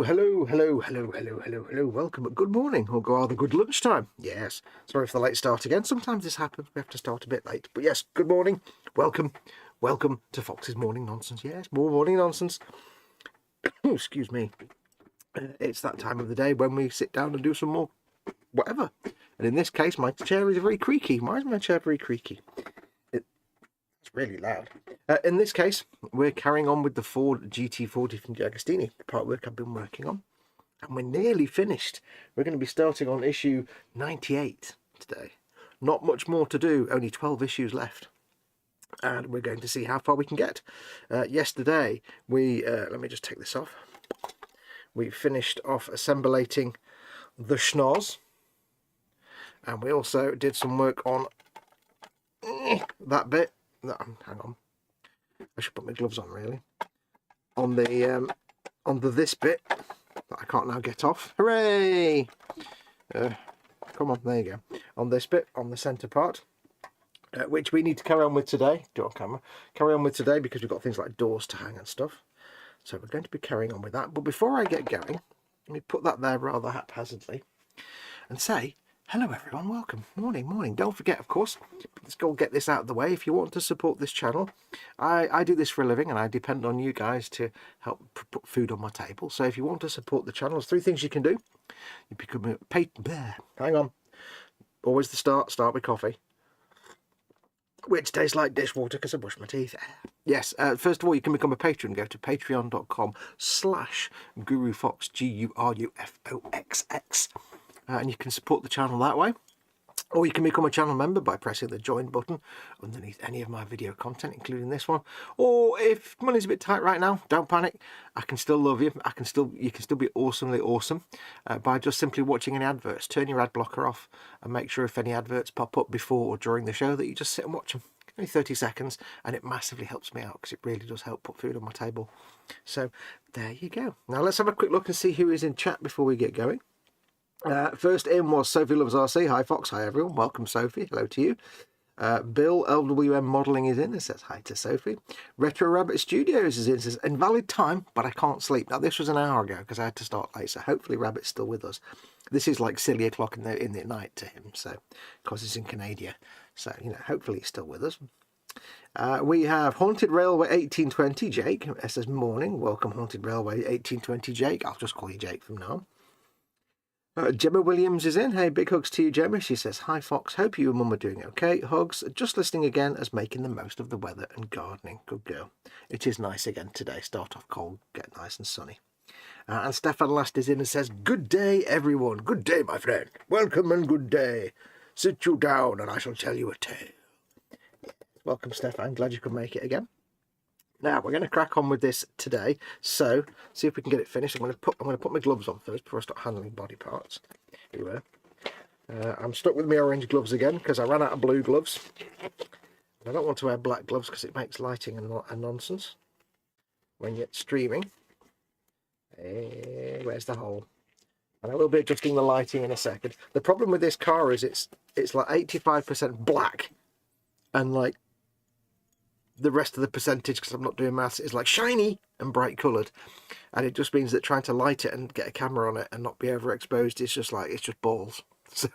Hello. Welcome. Good morning, or rather good lunchtime. Yes, sorry for the late start again. Sometimes this happens. We have to start a bit late. But yes, good morning. Welcome to Fox's Morning Nonsense. Yes, more morning nonsense. Excuse me. It's that time of the day when we sit down and do some more whatever. And in this case, my chair is very creaky. Why is my chair very creaky? It's really loud. In this case, we're carrying on with the Ford GT40 from DeAgostini, the part work I've been working on. And we're nearly finished. We're going to be starting on issue 98 today. Not much more to do, only 12 issues left. And we're going to see how far we can get. Yesterday, we, let me just take this off. We finished off assemblating the schnoz. And we also did some work on that bit. Hang on. I should put my gloves on, really. On the this bit that I can't now get off. Hooray! Come on, there you go. On this bit, on the centre part, which we need to carry on with today. Do it on camera. Carry on with today because we've got things like doors to hang and stuff. So we're going to be carrying on with that. But before I get going, let me put that there rather haphazardly and say, hello everyone, welcome. Morning. Don't forget, of course, let's go get this out of the way. If you want to support this channel, I do this for a living and I depend on you guys to help put food on my table. So if you want to support the channel, there's 3 things you can do. You become a patron. Hang on. Always the start with coffee, which tastes like dishwater because I brush my teeth. Yes, first of all, you can become a patron. Go to patreon.com/gurufoxx, GURUFOXX. And you can support the channel that way, or you can become a channel member by pressing the join button underneath any of my video content, including this one. Or if money's a bit tight right now, don't panic. I can still love you. You can still be awesomely awesome by just simply watching any adverts. Turn your ad blocker off and make sure if any adverts pop up before or during the show that you just sit and watch them. Only 30 seconds, and it massively helps me out because it really does help put food on my table. So there you go. Now let's have a quick look and see who is in chat before we get going. First in was Sophie Loves RC. Hi Fox, hi everyone. Welcome Sophie, hello to you. Bill LWM Modelling is in and says hi to Sophie. Retro Rabbit Studios is in and says invalid time, but I can't sleep. Now this was an hour ago because I had to start late, so hopefully Rabbit's still with us. This is like silly o'clock in the night to him, so because he's in Canada. So, you know, hopefully he's still with us. We have Haunted Railway 1820, Jake. It says morning. Welcome Haunted Railway 1820, Jake. I'll just call you Jake from now on. Gemma Williams is in. Hey, big hugs to you, Gemma. She says, hi, Fox. Hope you and Mum are doing okay. Hugs. Just listening again as making the most of the weather and gardening. Good girl. It is nice again today. Start off cold, get nice and sunny. And Stefan Last is in and says, good day, everyone. Good day, my friend. Welcome and good day. Sit you down and I shall tell you a tale. Welcome, Stefan. Glad you could make it again. Now we're going to crack on with this today. So see if we can get it finished. I'm going to put my gloves on first before I start handling body parts. Here we are. I'm stuck with my orange gloves again because I ran out of blue gloves. I don't want to wear black gloves because it makes lighting a nonsense when you're streaming. Hey, where's the hole? And I will be adjusting the lighting in a second. The problem with this car is it's like 85% black, and like the rest of the percentage, because I'm not doing maths, is like shiny and bright coloured, and it just means that trying to light it and get a camera on it and not be overexposed is just like, it's just balls. So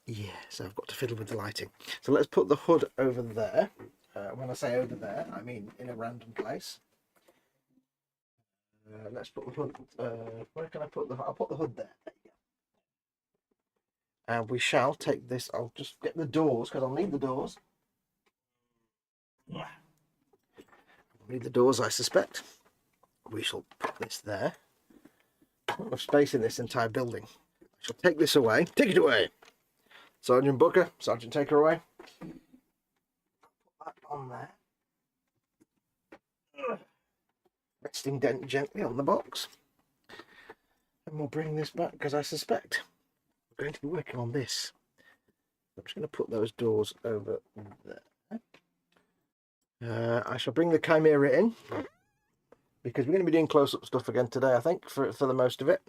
yeah, so I've got to fiddle with the lighting. So let's put the hood over there. When I say over there, I mean in a random place. Let's put the hood, where can I put the hood? I'll put the hood there. There you go. And we shall take this, I'll just get the doors because I'll need the doors. Yeah. Need the doors, I suspect. We shall put this there. Not enough space in this entire building. I shall take this away. Take it away, Sergeant Booker. Sergeant, take her away. Put that on there. Resting gently on the box. And we'll bring this back because I suspect we're going to be working on this. I'm just going to put those doors over there. I shall bring the Chimera in because we're going to be doing close-up stuff again today, I think, for the most of it.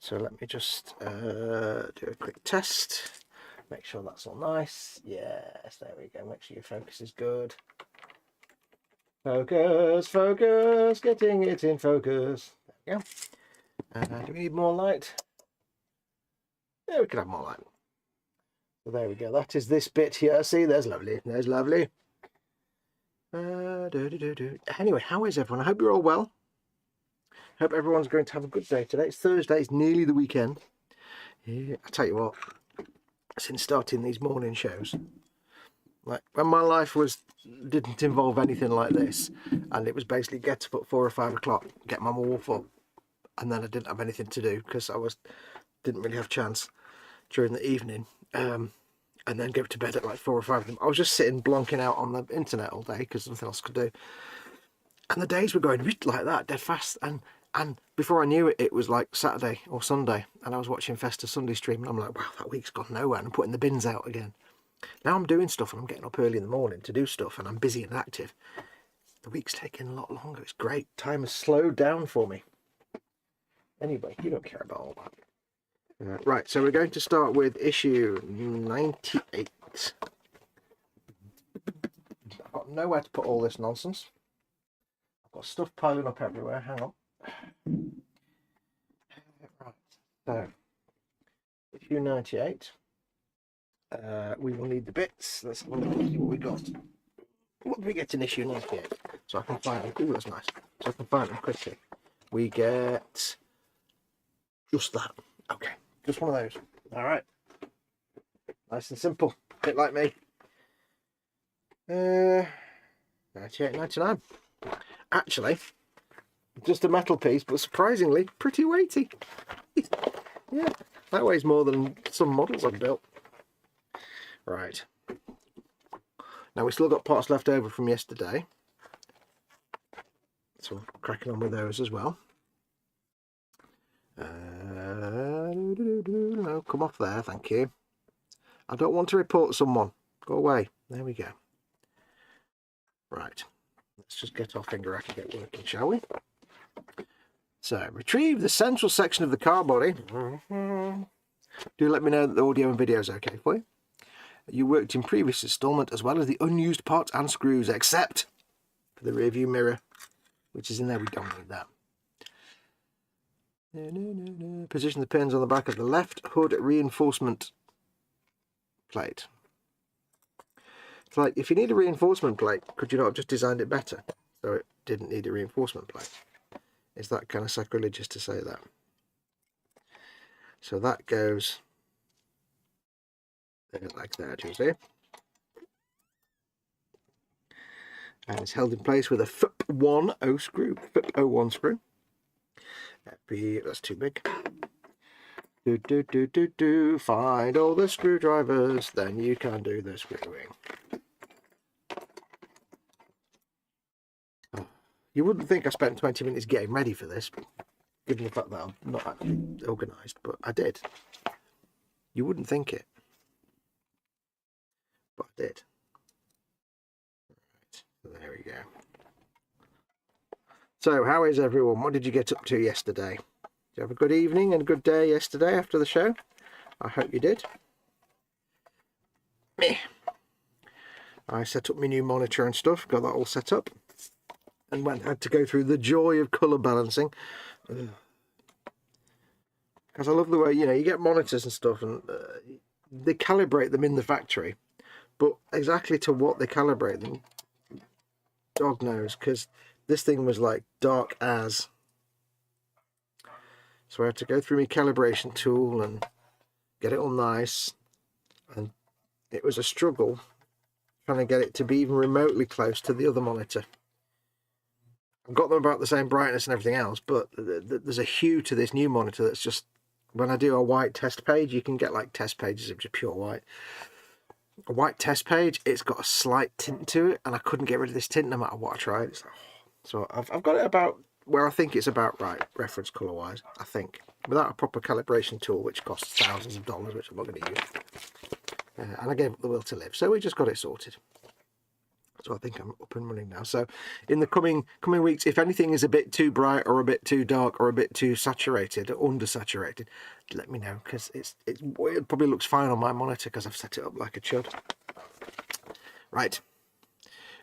So let me just do a quick test. Make sure that's all nice. Yes, there we go. Make sure your focus is good. Focus, getting it in focus. There we go. Do we need more light? Yeah, we can have more light. So there we go. That is this bit here. See, there's lovely. There's lovely. Anyway, how is everyone? I hope you're all well. Hope everyone's going to have a good day today. It's Thursday. It's nearly the weekend. Yeah, I tell you what, since starting these morning shows, like when my life didn't involve anything like this, and it was basically get up at 4 or 5 o'clock, get my wolf up, and then I didn't have anything to do because didn't really have a chance during the evening, and then go to bed at like 4 or 5 of them. I was just sitting blonking out on the internet all day because nothing else could do, and the days were going like that, dead fast, and before I knew it, it was like Saturday or Sunday, and I was watching Festa Sunday stream, and I'm like, wow, that week's gone nowhere, and I'm putting the bins out again. Now I'm doing stuff, and I'm getting up early in the morning to do stuff, and I'm busy and active. The week's taking a lot longer. It's great. Time has slowed down for me. Anyway, you don't care about all that. Right, so we're going to start with issue 98. I've got nowhere to put all this nonsense. I've got stuff piling up everywhere. Hang on. Right, so issue 98. We will need the bits. Let's have a look and see what we got. What do we get in issue 98? So I can find them. Ooh, that's nice. So I can find them quickly. We get just that. Okay, just one of those. All right. Nice and simple. A bit like me. 98, 99. Actually, just a metal piece, but surprisingly pretty weighty. Yeah, that weighs more than some models I've built. Right. Now we've still got parts left over from yesterday, so we're cracking on with those as well. No, come off there, thank you. I don't want to report someone. Go away. There we go. Right. Let's just get our finger racket get working, shall we? So, retrieve the central section of the car body. Do let me know that the audio and video is okay for you. You worked in previous instalment as well as the unused parts and screws, except for the rear view mirror, which is in there. We don't need that. Position the pins on the back of the left hood reinforcement plate. It's like, if you need a reinforcement plate, could you not have just designed it better so it didn't need a reinforcement plate? Is that kind of sacrilegious to say that? So that goes there like that, you see? And it's held in place with a FIP1 screw. FIP01 screw. That's too big. Find all the screwdrivers, then you can do the screwing. You wouldn't think I spent 20 minutes getting ready for this, given the fact that I'm not actually organised, but I did. You wouldn't think it, but I did. Right, so there we go. So, how is everyone? What did you get up to yesterday? Did you have a good evening and a good day yesterday after the show? I hope you did. Meh. I set up my new monitor and stuff, got that all set up, and had to go through the joy of colour balancing. Because I love the way, you get monitors and stuff, and they calibrate them in the factory, but exactly to what they calibrate them, dog knows, because this thing was like dark as. So I had to go through my calibration tool and get it all nice, and it was a struggle trying to get it to be even remotely close to the other monitor. I've got them about the same brightness and everything else, but there's a hue to this new monitor that's just, when I do a white test page, you can get like test pages of just pure white. A white test page, it's got a slight tint to it, and I couldn't get rid of this tint no matter what I tried. It's like, so I've got it about where I think it's about right, reference colour wise, I think, without a proper calibration tool, which costs thousands of dollars, which I'm not going to use. And I gave up the will to live, so we just got it sorted. So I think I'm up and running now. So in the coming weeks, if anything is a bit too bright or a bit too dark or a bit too saturated or undersaturated, let me know, because it probably looks fine on my monitor because I've set it up like a chud. Right.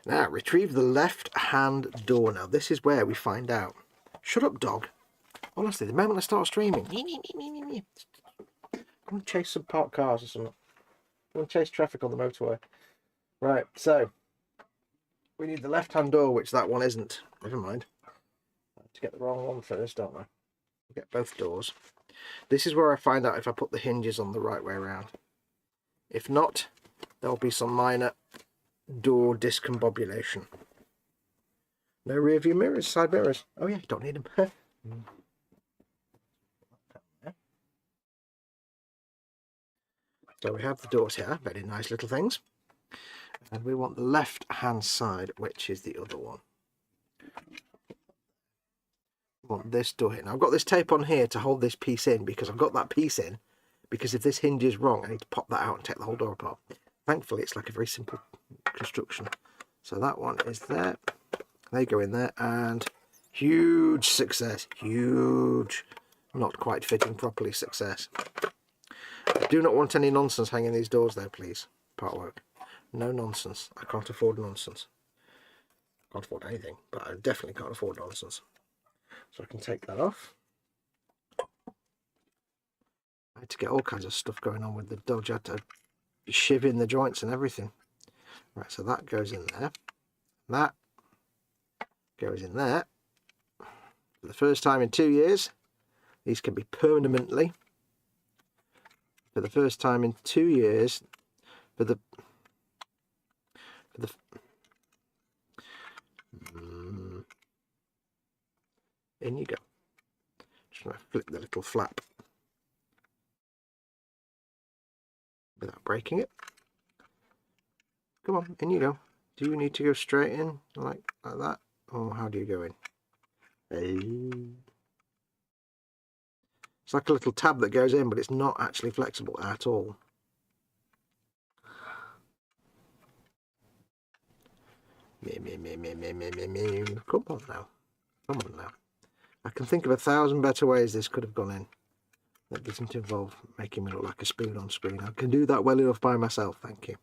Now, retrieve the left-hand door. Now, this is where we find out. Shut up, dog. Honestly, the moment I start streaming, I'm going to chase some parked cars or something. I'm going to chase traffic on the motorway. Right, so we need the left-hand door, which that one isn't. Never mind. I have to get the wrong one first, don't I? Get both doors. This is where I find out if I put the hinges on the right way around. If not, there'll be some minor door discombobulation. No rear view mirrors, side mirrors. Oh yeah, don't need them. So we have the doors here, very nice little things. And we want the left hand side, which is the other one. We want this door here. Now I've got this tape on here to hold this piece in, because I've got that piece in, because if this hinge is wrong, I need to pop that out and take the whole door apart. Thankfully, it's like a very simple construction. So that one is there. They go in there, and huge success. Huge. Not quite fitting properly success. I do not want any nonsense hanging these doors there, please. Part work. No nonsense. I can't afford nonsense. Can't afford anything, but I definitely can't afford nonsense. So I can take that off. I had to get all kinds of stuff going on with the Dodge. I had to shiv in the joints and everything. Right, so that goes in there. That goes in there. For the first time in 2 years, these can be permanently. For the first time in 2 years, in you go. Just going to flip the little flap without breaking it. Come on, in you go. Do you need to go straight in like that? Or how do you go in? It's like a little tab that goes in, but it's not actually flexible at all. Come on now. Come on now. I can think of 1,000 better ways this could have gone in. That doesn't involve making me look like a spoon on screen. I can do that well enough by myself, thank you.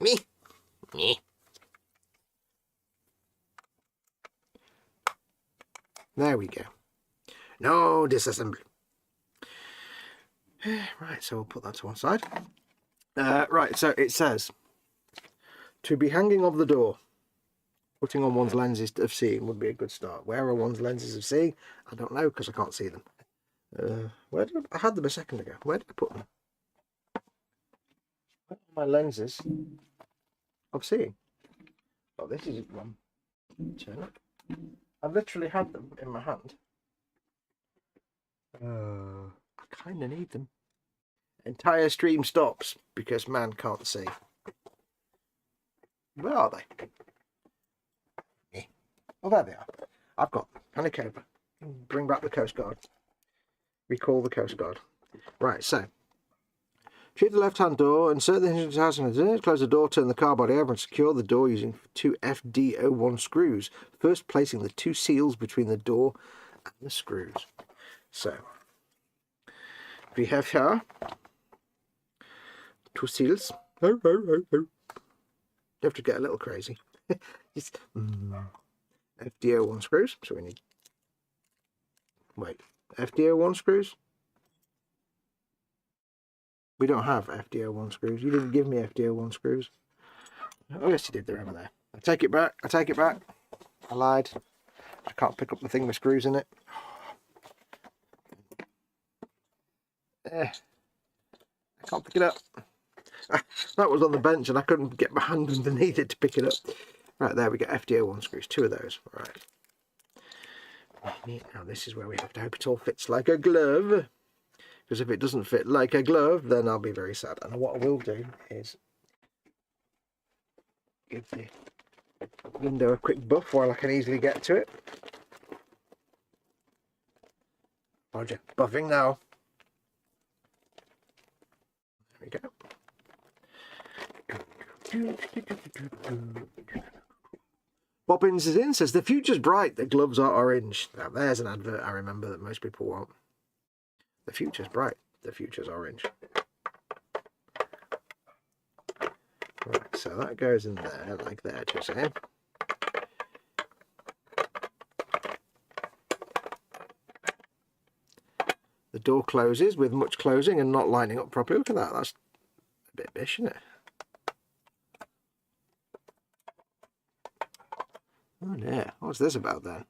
Me. There we go. No disassembly. Right, so we'll put that to one side. Right, so it says, to be hanging over the door. Putting on one's lenses of seeing would be a good start. Where are one's lenses of seeing? I don't know, because I can't see them. I had them a second ago. Where did I put them? Where are my lenses of seeing? Oh, this is one. Turn up. I've literally had them in my hand. I kind of need them. Entire stream stops because man can't see. Where are they? Oh, there they are. I've got panic over. Bring back the Coast Guard. Recall the Coast Guard. Right, so treat the left-hand door, insert the hinge into the housing, close the door, turn the car body over and secure the door using 2 FD01 screws, first placing the 2 seals between the door and the screws. So we have here 2 seals. You have to get a little crazy. Just, FD01 screws. So we need, wait, FD01 screws? We don't have FD01 screws. You didn't give me FD01 screws. Oh yes you did, they're over there. I take it back, I take it back. I lied. I can't pick up the thing with screws in it. I can't pick it up. That was on the bench and I couldn't get my hand underneath it to pick it up. Right, there we go, FD01 screws, 2 of those. Right. Now this is where we have to hope it all fits like a glove. Because if it doesn't fit like a glove, then I'll be very sad. And what I will do is give the window a quick buff while I can easily get to it. Roger, buffing now. There we go. Bobbins is in, says the future's bright, the gloves are orange. Now there's an advert I remember that most people want. The future's bright, the future's orange. Right, so that goes in there like that, you see. The door closes with much closing and not lining up properly. Look at that, that's a bit bish, isn't it? Oh dear, what's this about then?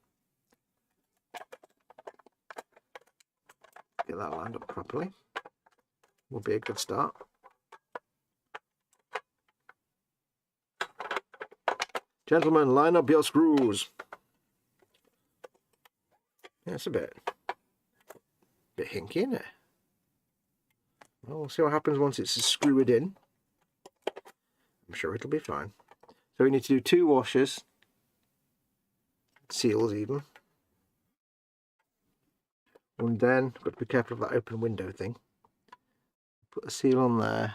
Get that lined up properly. Will be a good start. Gentlemen, line up your screws. Yeah, it's a bit hinky, isn't it? Well, we'll see what happens once it's screwed in. I'm sure it'll be fine. So we need to do 2 washers, seals even. And then, got to be careful of that open window thing. Put the seal on there.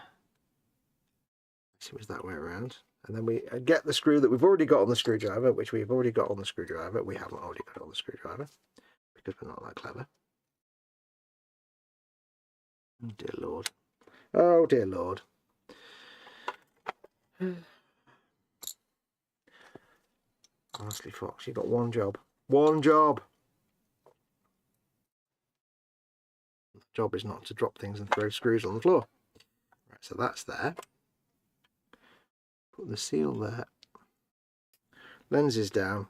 See, it was that way around. And then we get the screw that we've already got on the screwdriver, which we've already got on the screwdriver. We haven't already got it on the screwdriver because we're not that clever. Oh dear Lord. Oh dear Lord. Honestly, Fox, you've got one job. One job! The job is not to drop things and throw screws on the floor. Right, so that's there. Put the seal there. Lenses down.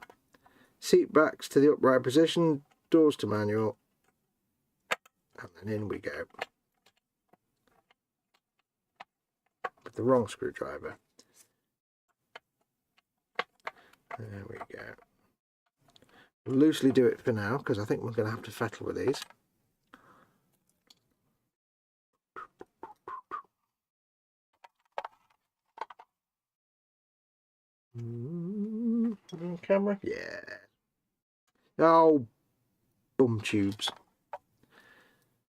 Seat backs to the upright position. Doors to manual. And then in we go. With the wrong screwdriver. There we go. Loosely do it for now because I think we're going to have to fettle with these. Camera? Yeah. Oh, bum tubes.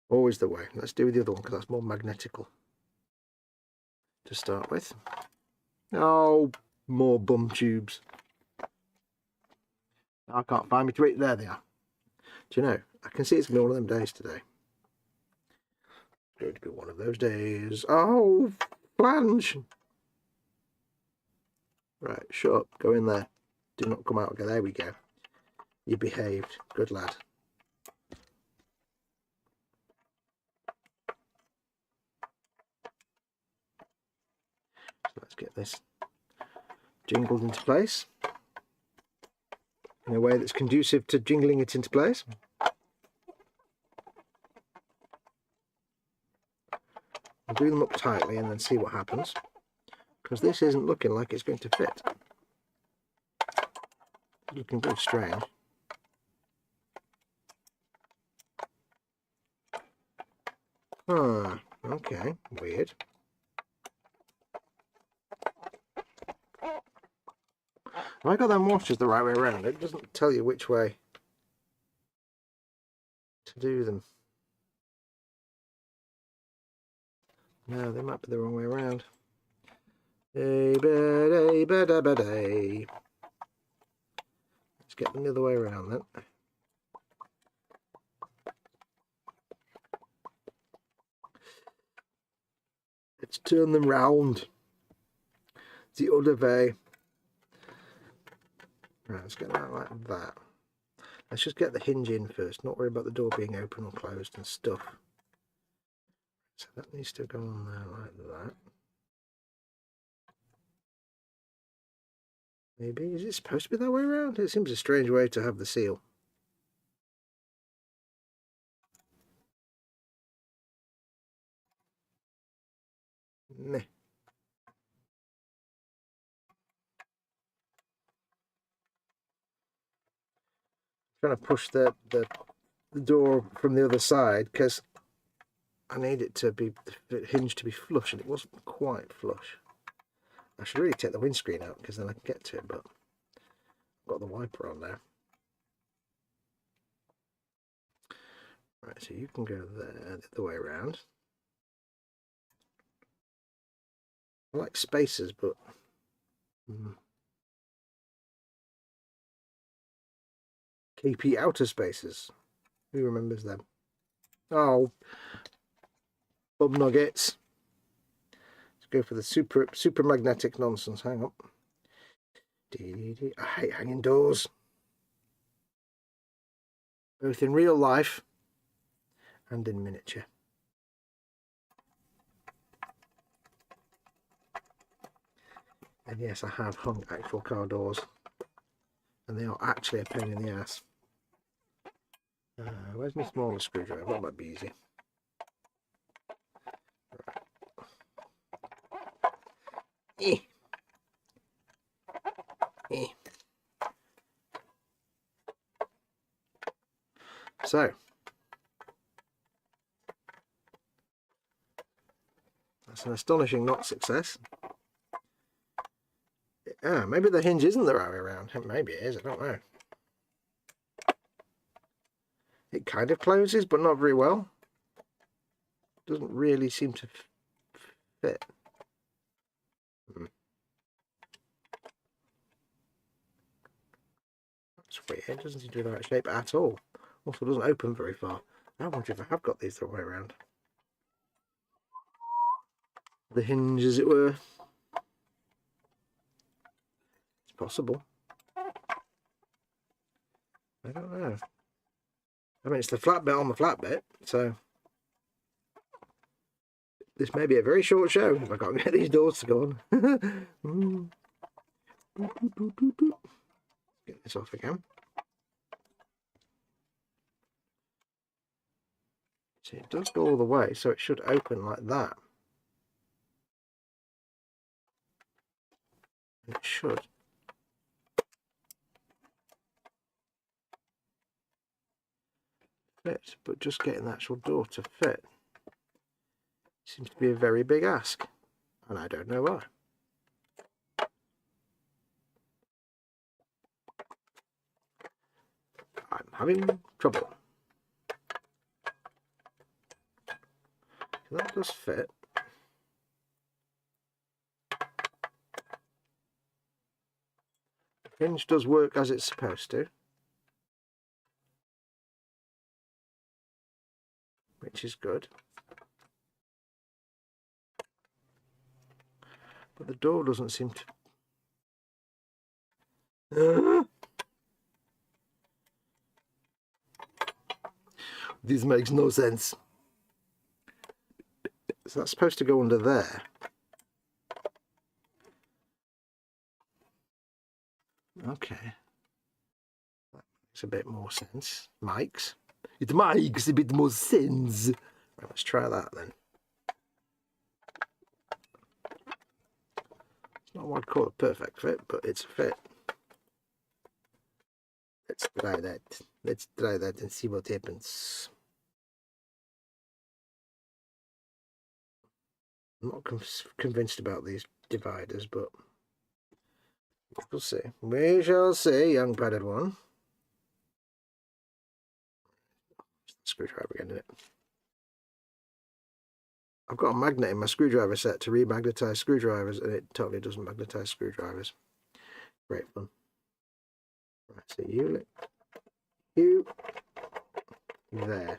Always the way. Let's do the other one because that's more magnetical to start with. Oh, more bum tubes. I can't find me to eat. There they are. Do you know, I can see it's going to be one of them days today. It's going to be one of those days. Oh, flange. Right, shut up. Go in there. Do not come out again. There we go. You behaved. Good lad. So let's get this jingled into place in a way that's conducive to jingling it into place. We'll do them up tightly and then see what happens, because this isn't looking like it's going to fit. It's looking very strange. Ah, okay, weird. Have I got them washers the right way around? It doesn't tell you which way to do them. No, they might be the wrong way around. Let's get them the other way around then. Let's turn them round the other way. Right, let's get that like that. Let's just get the hinge in first, not worry about the door being open or closed and stuff. So that needs to go on there like that. Maybe, is it supposed to be that way around? It seems a strange way to have the seal. Meh. Trying to push the door from the other side because I need it to be, the hinge to be flush, and it wasn't quite flush. I should really take the windscreen out because then I can get to it, but I've got the wiper on now. Right, so you can go there the other way around. I like spacers, but KP outer spacers. Who remembers them? Oh, bum nuggets. Let's go for the super magnetic nonsense. Hang on. I hate hanging doors. Both in real life and in miniature. And yes, I have hung actual car doors. And they are actually a pain in the ass. Where's my smaller screwdriver? That might be easy. Right. So, that's an astonishing not success. Maybe the hinge isn't the right way around. Maybe it is, I don't know. It kind of closes, but not very well. Doesn't really seem to fit. That's weird. It doesn't seem to be the right shape at all. Also doesn't open very far. I wonder if I have got these the right way around. The hinge, as it were. It's possible. I don't know. I mean, it's the flat bit on the flat bit, so this may be a very short show if I can't get these doors to go on. Get this off again. See, it does go all the way, so it should open like that. And it should. Fit, but just getting the actual door to fit seems to be a very big ask, and I don't know why. I'm having trouble. So that does fit. The hinge does work as it's supposed to, which is good. But the door doesn't seem to... This makes no sense. So that's supposed to go under there. Okay. That makes a bit more sense. Mikes. It makes a bit more sense. Right, let's try that then. It's not what I'd call a perfect fit, but it's a fit. Let's try that. Let's try that and see what happens. I'm not convinced about these dividers, but we'll see. We shall see, young padded one. Screwdriver again, isn't it? I've got a magnet in my screwdriver set to remagnetize screwdrivers, and it totally doesn't magnetize screwdrivers. Great fun. Right, so you there.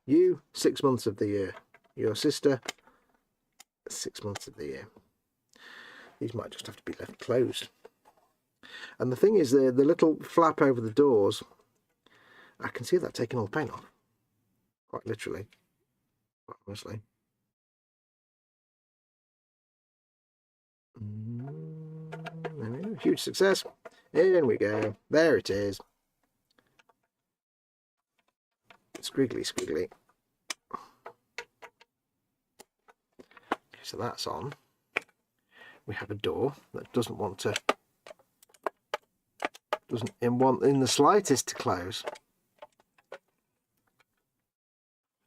You, 6 months of the year. Your sister, 6 months of the year. These might just have to be left closed. And the thing is, the little flap over the doors, I can see that taking all the paint off. Quite literally. Quite honestly. Huge success. In we go. There it is. Squiggly, squiggly. Okay, so that's on. We have a door that doesn't want in the slightest to close.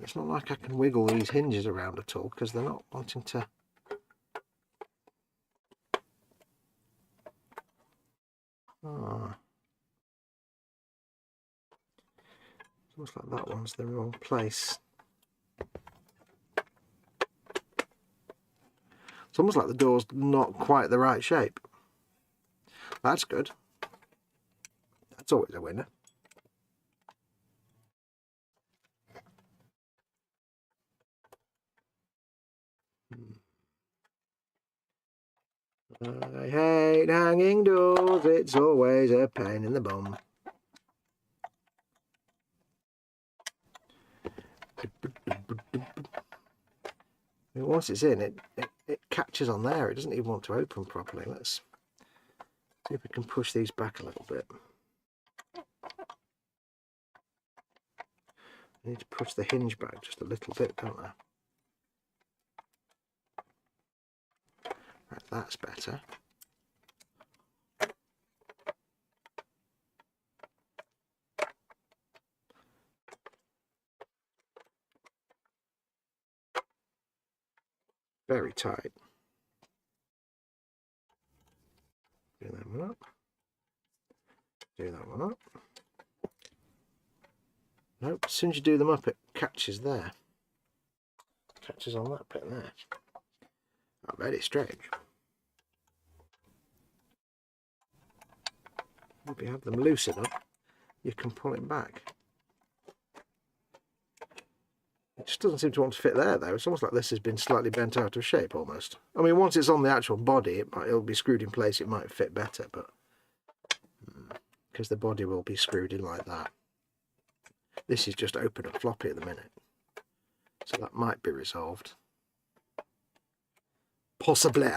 It's not like I can wiggle these hinges around at all because they're not wanting to. Ah. It's almost like that one's the wrong place. It's almost like the door's not quite the right shape. That's good. That's always a winner. I hate hanging doors, it's always a pain in the bum. Once it's in, it catches on there. It doesn't even want to open properly. Let's see if we can push these back a little bit. I need to push the hinge back just a little bit, don't I? Right, that's better. Very tight. Do that one up. Do that one up. Nope, as soon as you do them up, it catches there. Catches on that bit there. Oh, very strange. If you have them loose enough, you can pull it back. It just doesn't seem to want to fit there, though. It's almost like this has been slightly bent out of shape, almost. I mean, once it's on the actual body, it'll be screwed in place. It might fit better, but because the body will be screwed in like that. This is just open and floppy at the minute, so that might be resolved. Possibly.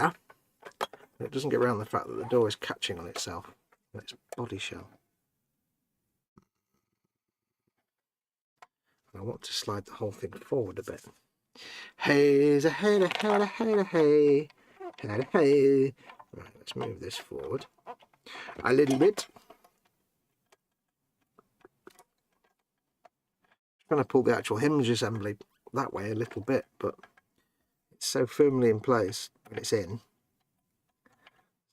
It doesn't get around the fact that the door is catching on itself, its body shell. I want to slide the whole thing forward a bit. Hey, hey, hey, hey, hey, hey, hey, hey. Right, let's move this forward a little bit. I'm trying to pull the actual hinge assembly that way a little bit, but it's so firmly in place when it's in.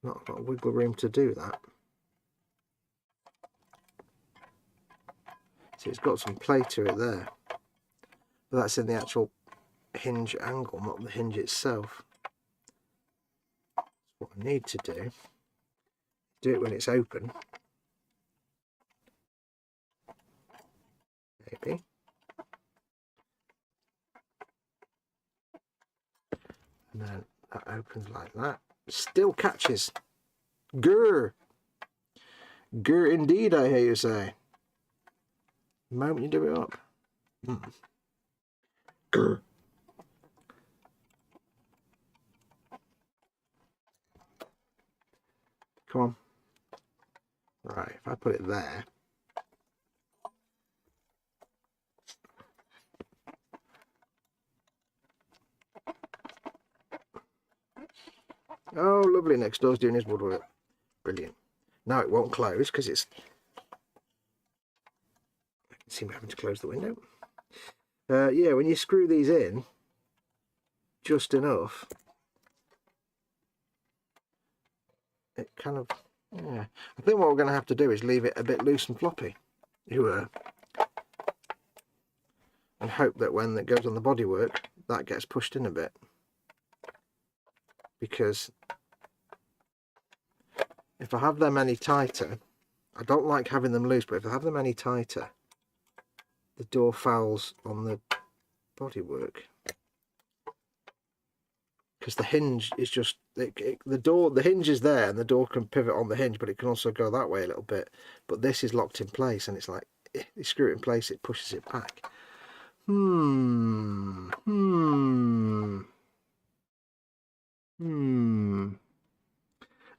There's not a lot of wiggle room to do that. See, it's got some play to it there, but that's in the actual hinge angle, not the hinge itself. What I need to do it when it's open, maybe. And then that opens like that. Still catches. Grr. Grr indeed, I hear you say. The moment you do it up. Grr. Come on. Right, if I put it there. Oh, lovely. Next door's doing his woodwork. Brilliant. Now it won't close because it's... I can see me having to close the window. Yeah, when you screw these in just enough, it kind of... Yeah. I think what we're going to have to do is leave it a bit loose and floppy. And hope that when it goes on the bodywork, that gets pushed in a bit. Because if I have them any tighter, I don't like having them loose, but if I have them any tighter, the door fouls on the bodywork. Because the hinge is just, the hinge is there and the door can pivot on the hinge, but it can also go that way a little bit. But this is locked in place and it's like, you screw it in place, it pushes it back.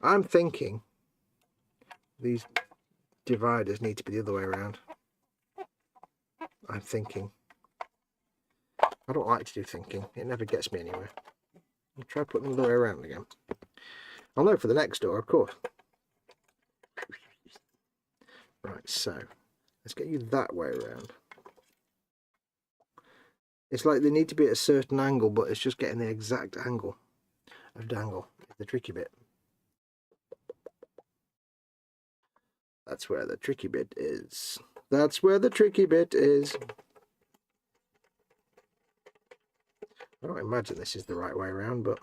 I'm thinking these dividers need to be the other way around. I'm thinking. I don't like to do thinking. It never gets me anywhere. I'll try putting them the other way around again. I'll know for the next door, of course. Right, so let's get you that way around. It's like they need to be at a certain angle, but it's just getting the exact angle of dangle. The tricky bit. That's where the tricky bit is. That's where the tricky bit is. I don't imagine this is the right way around, but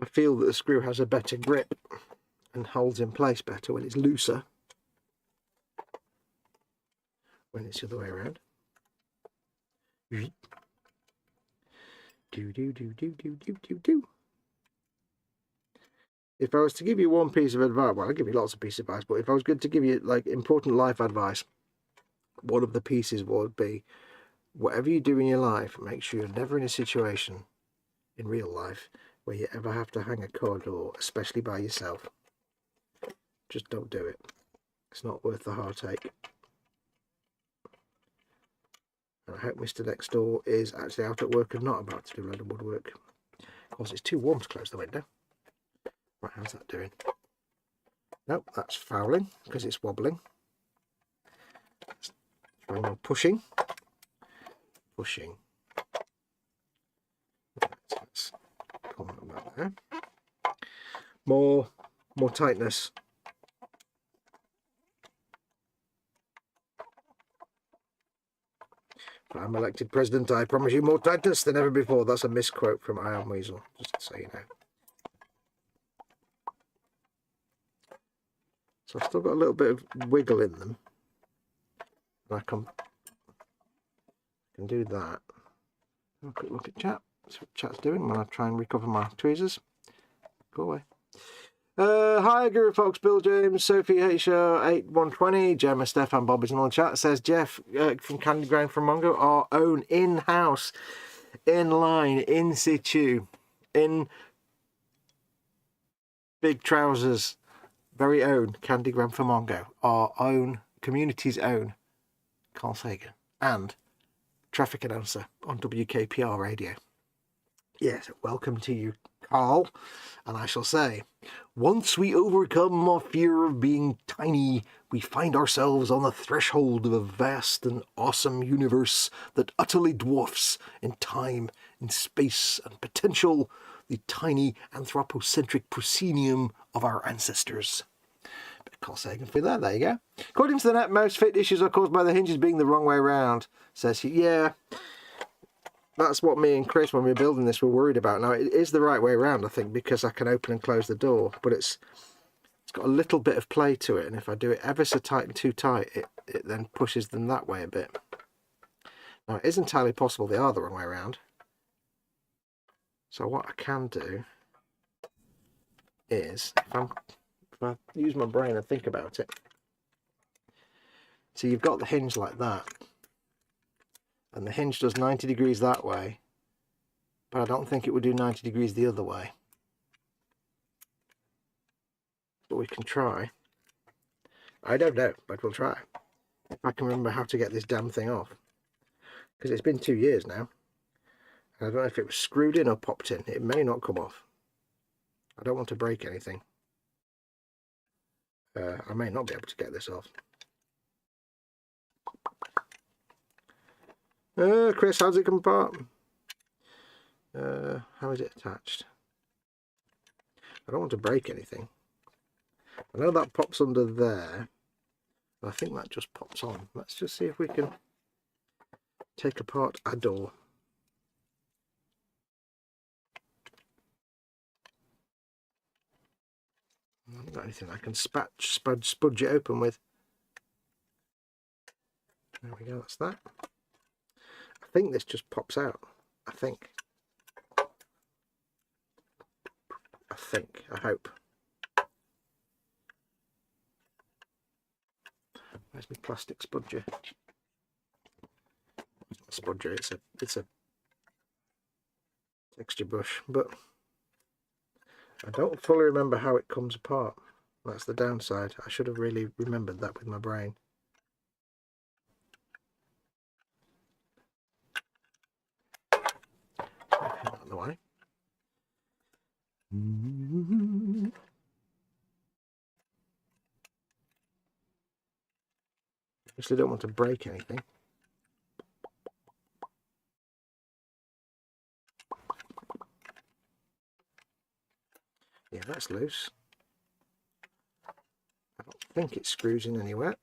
I feel that the screw has a better grip and holds in place better when it's looser, when it's the other way around. Do do do do do do do do. If I was to give you one piece of advice, well, I'll give you lots of pieces of advice, but if I was good to give you like important life advice, one of the pieces would be, whatever you do in your life, make sure you're never in a situation in real life where you ever have to hang a car door, especially by yourself. Just don't do it. It's not worth the heartache. And I hope Mr. Next Door is actually out at work and not about to do a load of woodwork. Of course, it's too warm to close the window. Right, how's that doing? Nope, that's fouling because it's wobbling. Let's try more pushing. Pushing. Let's pull that about there. More tightness. If I'm elected president, I promise you more tightness than ever before. That's a misquote from I Am Weasel, just so you know. So I've still got a little bit of wiggle in them. And I can do that. Have a quick look at chat. See what chat's doing when I try and recover my tweezers. Go away. Hi, gurufoxx, Bill James, Sophie HR 8120, Gemma, Stefan, Bobby's in all the chat. Says Jeff from Candy Ground from Mongo, our own in-house, in-line, in situ, in big trousers, very own Candy Ground for Mongo, our own, community's own Carl Sagan, and traffic announcer on WKPR radio. Yes, welcome to you, Carl. And I shall say, once we overcome our fear of being tiny, we find ourselves on the threshold of a vast and awesome universe that utterly dwarfs in time, in space, and potential the tiny anthropocentric proscenium of our ancestors. Carl Sagan for that. There you go. According to the net, most fit issues are caused by the hinges being the wrong way around, says he. Yeah. That's what me and Chris, when we were building this, were worried about. Now, it is the right way around, I think, because I can open and close the door, but it's got a little bit of play to it, and if I do it ever so tight and too tight, it then pushes them that way a bit. Now, it is entirely possible they are the wrong way around. So what I can do is, if I use my brain and think about it, so you've got the hinge like that, and the hinge does 90 degrees that way, but I don't think it would do 90 degrees the other way. But we can try. I don't know, but we'll try. If I can remember how to get this damn thing off. Because it's been 2 years now. I don't know if it was screwed in or popped in. It may not come off. I don't want to break anything. I may not be able to get this off. Chris, how does it come apart? How is it attached? I don't want to break anything. I know that pops under there. I think that just pops on. Let's just see if we can take apart a door. I haven't got anything I can spudge it open with. There we go, that's that. I think this just pops out. I hope. Where's my plastic spudger? It's not a spudger, it's a texture brush, but I don't fully remember how it comes apart. That's the downside. I should have really remembered that with my brain. Out of the way. Obviously don't want to break anything. Yeah, that's loose. I don't think it screws in anywhere.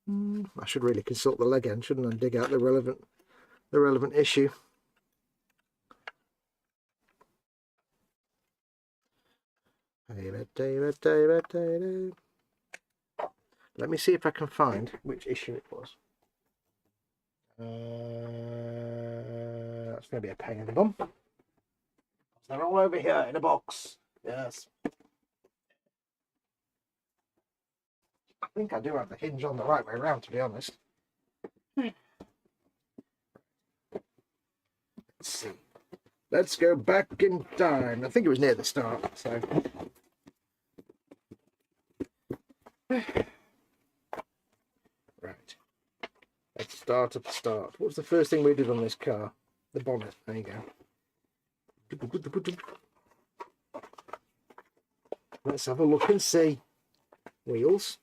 I should really consult the leg end, shouldn't I? Dig out the relevant issue. Let me see if I can find which issue it was. That's going to be a pain in the bum. They're all over here in a box. Yes. I think I do have the hinge on the right way around, to be honest. Let's see. Let's go back in time. I think it was near the start, so. Right. Let's start at the start. What's the first thing we did on this car? The bonnet. There you go. Let's have a look and see. Wheels.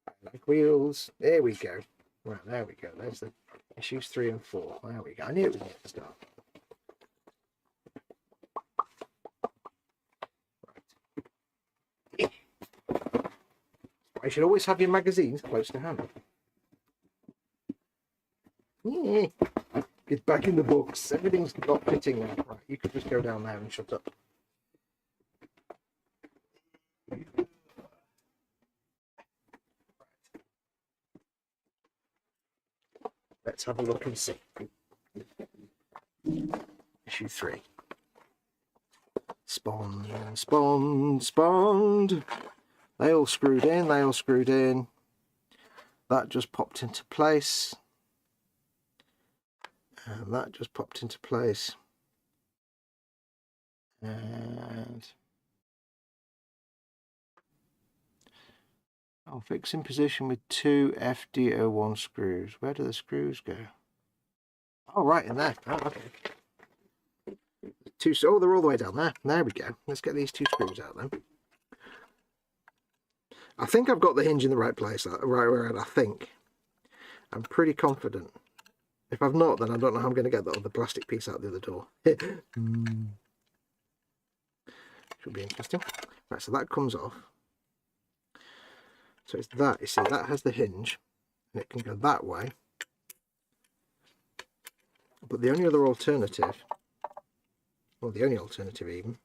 I like wheels. There we go. Right, there we go. There's the issues 3 and 4. There we go. I knew it was near the start. Right. You should always have your magazines close to hand. Yeah. Get back in the books. Everything's not fitting now. Right, you could just go down there and shut up. Let's have a look and see. Issue 3. Spawned. They all screwed in. That just popped into place. And that just popped into place. And I'll fix in position with 2 FD01 screws. Where do the screws go? Oh, right in there. Oh, okay. Oh, they're all the way down there. There we go. Let's get these 2 screws out then. I think I've got the hinge in the right place, right where I think. I'm pretty confident. If I've not, then I don't know how I'm going to get the plastic piece out the other door. Should be interesting. Right, so that comes off. So it's that, you see, that has the hinge, and it can go that way. But the only other alternative, well, the only alternative even,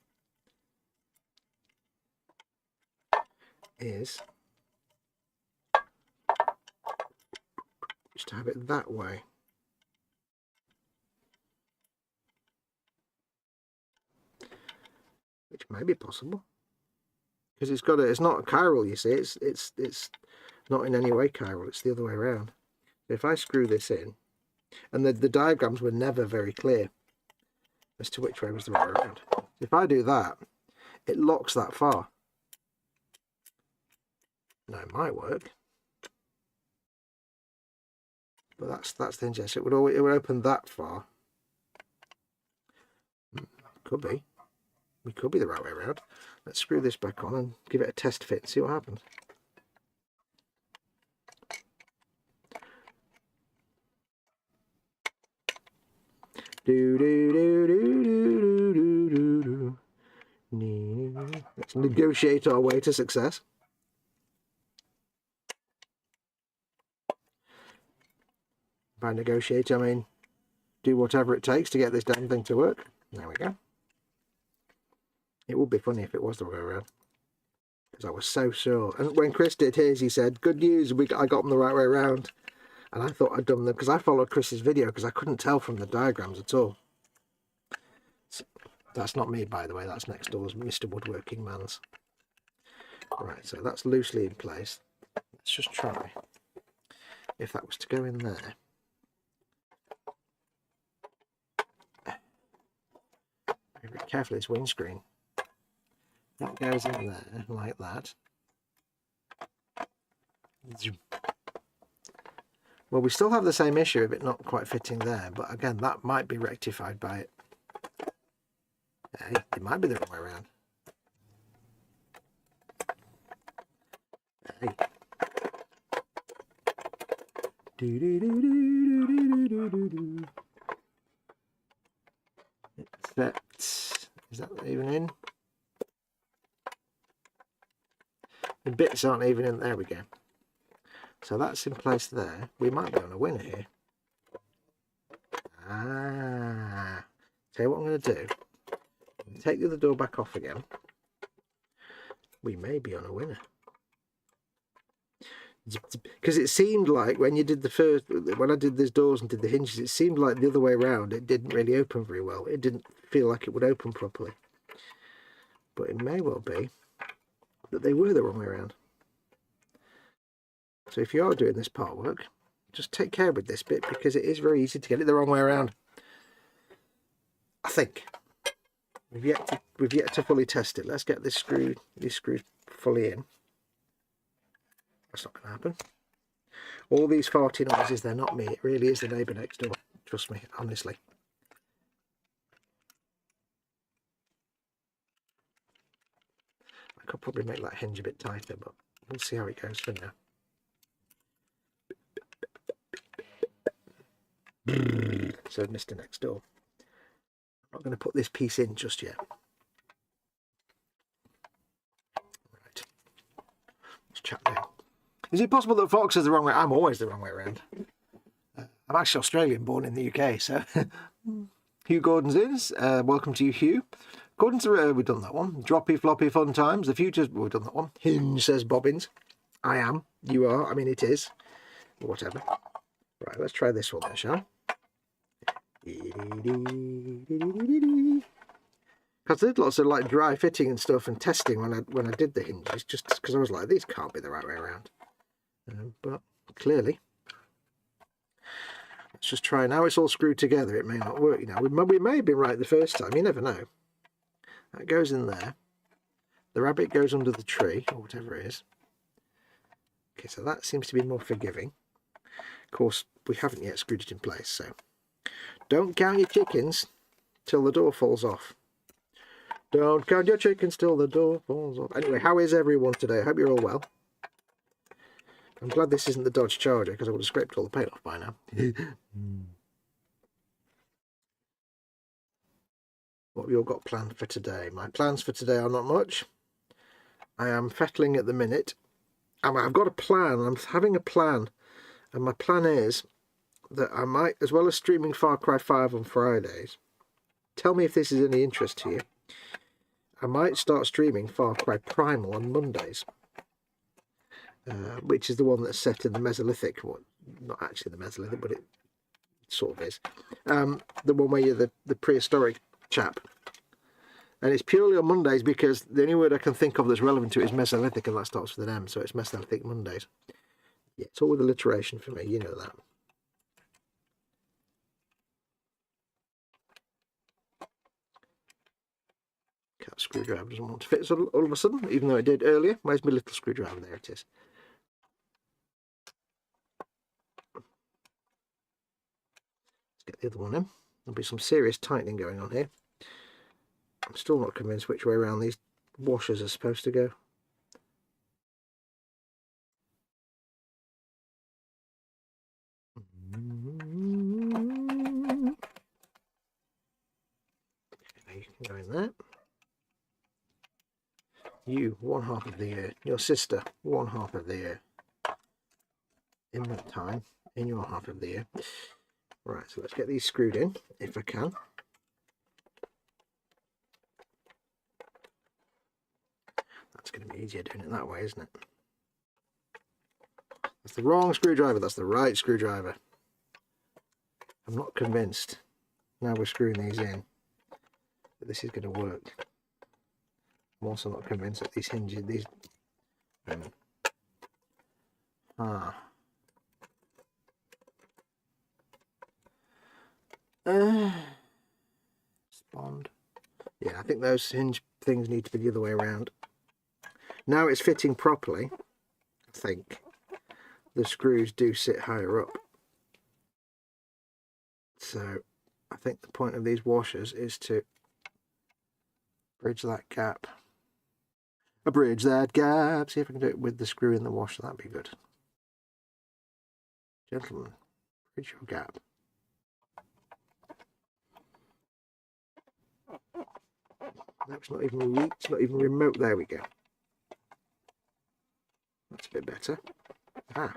is just to have it that way. Which may be possible. Because it's not a chiral, you see, it's not in any way chiral, it's the other way around. If I screw this in, and the diagrams were never very clear as to which way was the right way around. If I do that, it locks that far. Now it might work, but that's the hinge. So it would open that far. Could be. We could be the right way around. Let's screw this back on and give it a test fit and see what happens. Let's negotiate our way to success. By negotiate, I mean do whatever it takes to get this damn thing to work. There we go. It would be funny if it was the way around, because I was so sure. And when Chris did his, he said, "Good news, I got them the right way around." And I thought I'd done them, because I followed Chris's video, because I couldn't tell from the diagrams at all. So, that's not me, by the way. That's next door's Mr. Woodworking Man's. Right, so that's loosely in place. Let's just try if that was to go in there. Very carefully, this windscreen. That goes in there like that. Well, we still have the same issue of it not quite fitting there, but again, that might be rectified by it. Hey, it might be the wrong way around. Hey. Except, is that even in? The bits aren't even in. There we go. So that's in place there. We might be on a winner here. Ah. Tell you what I'm going to do. Take the other door back off again. We may be on a winner. Because it seemed like when you did when I did these doors and did the hinges, it seemed like the other way around. It didn't really open very well. It didn't feel like it would open properly. But it may well be that they were the wrong way around. So if you are doing this part work, just take care with this bit, because it is very easy to get it the wrong way around. I think. We've yet to fully test it. Let's get these screws fully in. That's not going to happen. All these farty noises, they're not me. It really is the neighbour next door. Trust me, honestly. I could probably make that hinge a bit tighter, but we'll see how it goes for now. So Mr. Next Door. I'm not going to put this piece in just yet. Right. Let's chat down. Is it possible that Foxx is the wrong way? I'm always the wrong way around. I'm actually Australian, born in the UK, so Hugh Gordon's is. Welcome to you, Hugh. Gordon's, we've done that one. Droppy, floppy, fun times. The future's, we've done that one. Hinge, says Bobbins. I am. You are. I mean, it is. Whatever. Right, let's try this one then, shall we? Because I did lots of like dry fitting and stuff and testing when I did the hinges, just because I was like, these can't be the right way around. But clearly, let's just try. Now it's all screwed together, it may not work. You know, we may have been right the first time. You never know. That goes in there. The rabbit goes under the tree or whatever it is. Okay, so that seems to be more forgiving. Of course, we haven't yet screwed it in place, so don't count your chickens till the door falls off. Don't count your chickens till the door falls off. Anyway, how is everyone today? I hope you're all well. I'm glad this isn't the Dodge Charger, because I would have scraped all the paint off by now. What have you all got planned for today? My plans for today are not much. I am fettling at the minute. I've got a plan. I'm having a plan. And my plan is that I might, as well as streaming Far Cry 5 on Fridays, tell me if this is any interest to you, I might start streaming Far Cry Primal on Mondays. Which is the one that's set in the Mesolithic, well, not actually the Mesolithic, but it sort of is. The one where you're the prehistoric chap. And it's purely on Mondays because the only word I can think of that's relevant to it is Mesolithic, and that starts with an M, so it's Mesolithic Mondays. Yeah, it's all with alliteration for me, you know that. Cat screwdriver doesn't want to fit so all of a sudden, even though it did earlier. Where's my little screwdriver? There it is. Let's get the other one in. There'll be some serious tightening going on here. I'm still not convinced which way around these washers are supposed to go. You can go in there. You, 1/2 of the year. Your sister, 1/2 of the year. In that time, in your half of the year. Right, so let's get these screwed in, if I can. That's going to be easier doing it that way, isn't it? That's the wrong screwdriver, that's the right screwdriver. I'm not convinced, now we're screwing these in, that this is going to work. I'm also not convinced that these hinges, these... Spawned. Yeah, I think those hinge things need to be the other way around. Now it's fitting properly, I think the screws do sit higher up. So I think the point of these washers is to bridge that gap. Bridge that gap. See if I can do it with the screw in the washer. That'd be good. Gentlemen, bridge your gap. That's not even reach, it's not even remote. There we go. That's a bit better. Ah,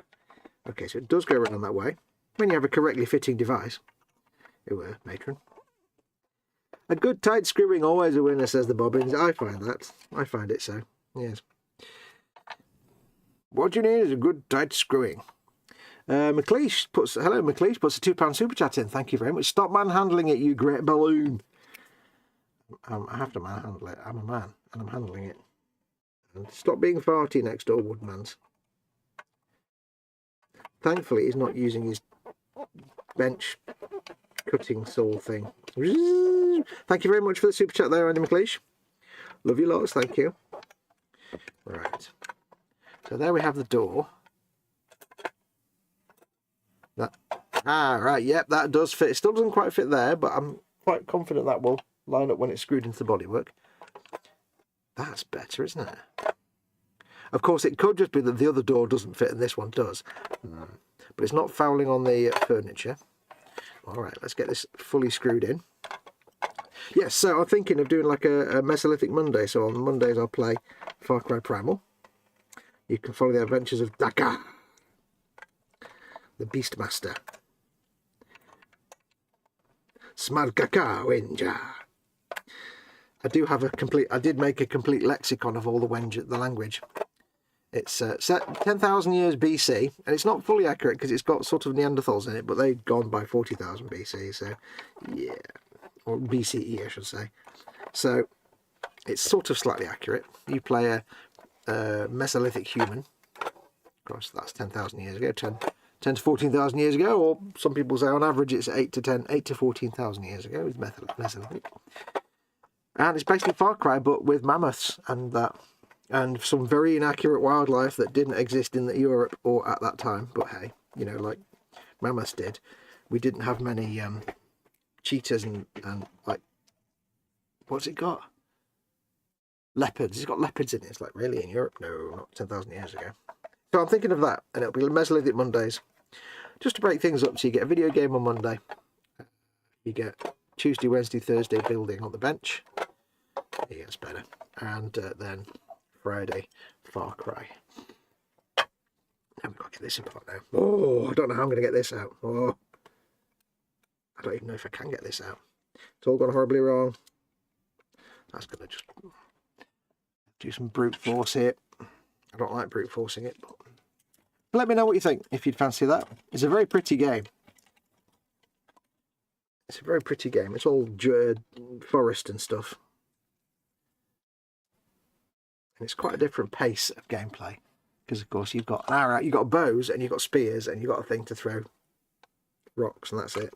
okay, so it does go around that way when you have a correctly fitting device. It were, matron. A good tight screwing always a winner, says the Bobbins. I find that. I find it so. Yes. What you need is a good tight screwing. McLeish puts, hello McLeish, puts a £2 super chat in. Thank you very much. Stop manhandling it, you great balloon. I have to manhandle it. I'm a man and I'm handling it. And stop being farty next door, Woodmans. Thankfully, he's not using his bench cutting saw thing. Thank you very much for the super chat there, Andy McLeish. Love you lots, thank you. Right. So there we have the door. Right, yep, that does fit. It still doesn't quite fit there, but I'm quite confident that will line up when it's screwed into the bodywork. That's better, isn't it? Of course, it could just be that the other door doesn't fit and this one does. But it's not fouling on the furniture. All right, let's get this fully screwed in. Yes, so I'm thinking of doing like a Mesolithic Monday. So on Mondays I'll play Far Cry Primal. You can follow the adventures of Daka, the Beastmaster. Smarkaka Wenja. I did make a complete lexicon of all the language. It's set 10,000 years BC, and it's not fully accurate because it's got sort of Neanderthals in it, but they'd gone by 40,000 BC, so yeah, or BCE I should say. So it's sort of slightly accurate. You play a Mesolithic human. Of course, that's 10,000 years ago, 10 to 14,000 years ago, or some people say on average it's 8 to 14,000 years ago with Mesolithic. And it's basically Far Cry, but with mammoths and that. And some very inaccurate wildlife that didn't exist in Europe or at that time. But hey, you know, like mammoths did. We didn't have many cheetahs and like, what's it got? Leopards. It's got leopards in it. It's like, really, in Europe? No, not 10,000 years ago. So I'm thinking of that, and it'll be Mesolithic Mondays. Just to break things up, so you get a video game on Monday. You get Tuesday, Wednesday, Thursday building on the bench. It gets better. And then Friday, Far Cry. Now we've got to get this in part now. Oh, I don't know how I'm going to get this out. Oh, I don't even know if I can get this out. It's all gone horribly wrong. That's going to just do some brute force here. I don't like brute forcing it, but let me know what you think if you'd fancy that. It's a very pretty game. It's a very pretty game. It's all forest and stuff. And it's quite a different pace of gameplay. Because, of course, you've got an arrow, you've got bows, and you've got spears, and you've got a thing to throw rocks, and that's it.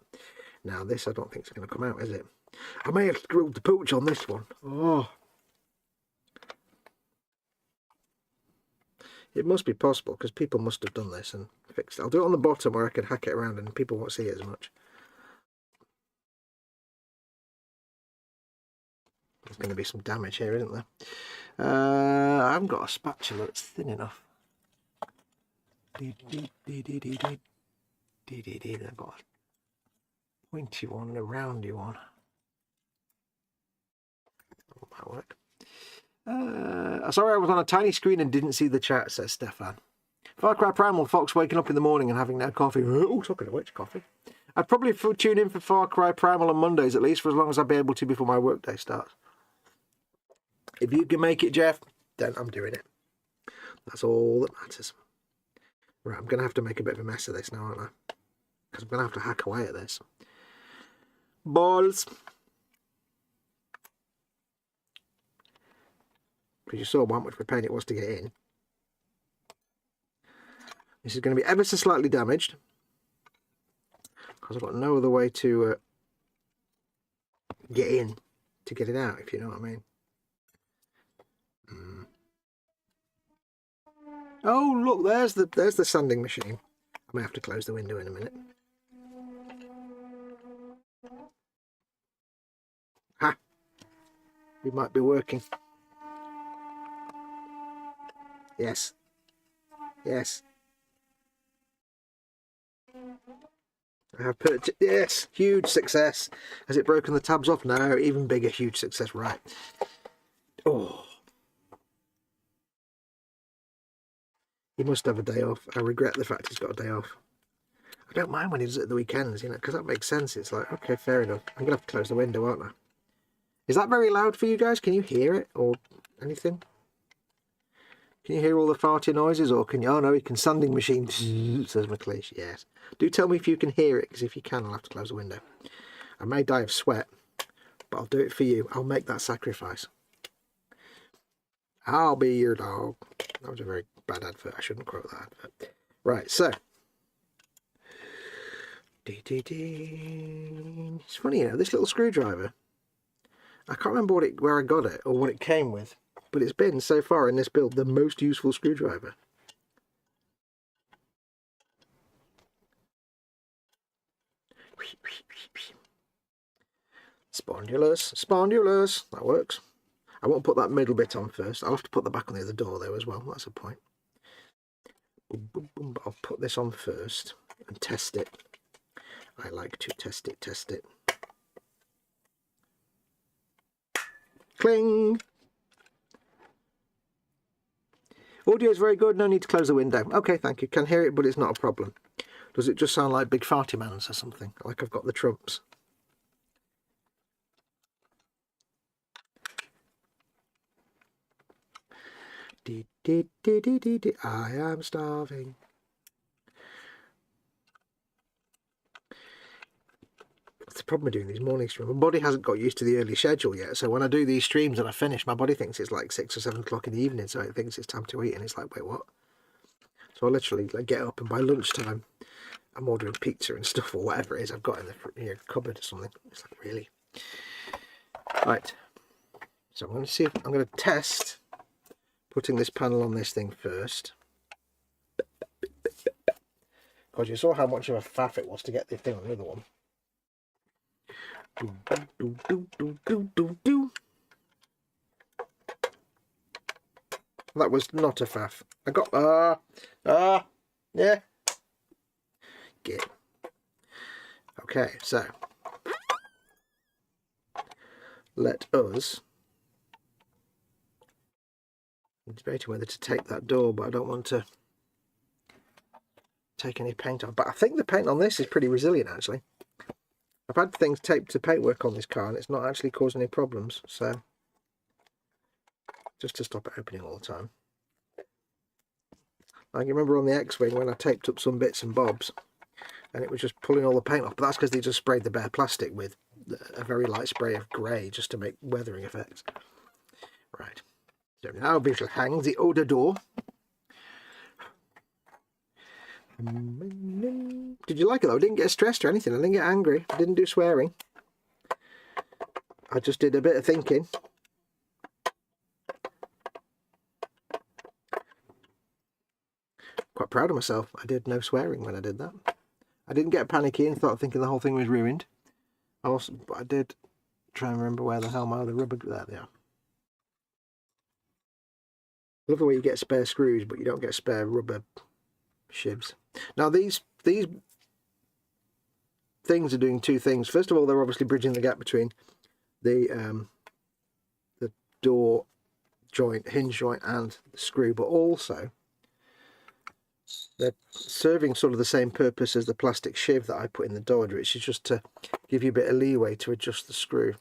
Now, this I don't think is going to come out, is it? I may have grilled the pooch on this one. Oh. It must be possible, because people must have done this and fixed it. I'll do it on the bottom where I can hack it around and people won't see it as much. There's going to be some damage here, isn't there? I haven't got a spatula that's thin enough. I've got a pointy one and a roundy one. That might work. Sorry I was on a tiny screen and didn't see the chat, says Stefan. Far Cry Primal, Fox waking up in the morning and having no coffee. Oh, talking of which, coffee. I'd probably tune in for Far Cry Primal on Mondays at least, for as long as I'd be able to before my workday starts. If you can make it, Jeff, then I'm doing it. That's all that matters. Right, I'm going to have to make a bit of a mess of this now, aren't I? Because I'm going to have to hack away at this. Balls. Because you saw how much of a pain it was to get in. This is going to be ever so slightly damaged. Because I've got no other way to get in to get it out, if you know what I mean. Oh, look, there's the sanding machine. I may have to close the window in a minute. Ha! We might be working. Yes. Yes. I have purchased. Yes, huge success. Has it broken the tabs off? No, even bigger, huge success. Right. Oh. He must have a day off. I regret the fact he's got a day off. I don't mind when he does it at the weekends, you know, because that makes sense. It's like, okay, fair enough. I'm going to have to close the window, aren't I? Is that very loud for you guys? Can you hear it or anything? Can you hear all the farty noises, or can you? Oh no, you can. Sanding machine, says McLeish. Yes. Do tell me if you can hear it, because if you can, I'll have to close the window. I may die of sweat, but I'll do it for you. I'll make that sacrifice. I'll be your dog. That was a very bad advert. I shouldn't quote that advert. Right, so. It's funny, you know, this little screwdriver. I can't remember where I got it or what it came with, but it's been, so far in this build, the most useful screwdriver. Spondulus, that works. I won't put that middle bit on first. I'll have to put the back on the other door though as well, that's a point. Boom, boom, boom. But I'll put this on first and test it. I like to test it. Cling! Audio is very good, no need to close the window. Okay, thank you. Can hear it, but it's not a problem. Does it just sound like Big Farty Man's or something? Like I've got the trumps? I am starving. That's the problem with doing these morning streams. My body hasn't got used to the early schedule yet, so when I do these streams and I finish, my body thinks it's like 6 or 7 o'clock in the evening, so it thinks it's time to eat, and it's like, wait, what? So I literally get up, and by lunchtime I'm ordering pizza and stuff, or whatever it is I've got in the cupboard or something. It's like, really? Right, so I'm going to see if I'm going to test putting this panel on this thing first, because you saw how much of a faff it was to get the thing on the other one. That was not a faff. I got yeah. Get. Okay, so let us. I'm debating whether to take that door, but I don't want to take any paint off. But I think the paint on this is pretty resilient, actually. I've had things taped to paintwork on this car, and it's not actually causing any problems. So, just to stop it opening all the time. I can remember on the X-Wing when I taped up some bits and bobs, and it was just pulling all the paint off. But that's because they just sprayed the bare plastic with a very light spray of grey just to make weathering effects. Right. So now we shall hang the outer door. Did you like it though? I didn't get stressed or anything. I didn't get angry. I didn't do swearing. I just did a bit of thinking. Quite proud of myself. I did no swearing when I did that. I didn't get panicky and start thinking the whole thing was ruined. But I did try and remember where the hell my other rubber... There they are. I love the way you get spare screws, but you don't get spare rubber shivs. Now these things are doing two things. First of all, they're obviously bridging the gap between the door joint, hinge joint, and the screw, but also they're serving sort of the same purpose as the plastic shiv that I put in the door, which is just to give you a bit of leeway to adjust the screw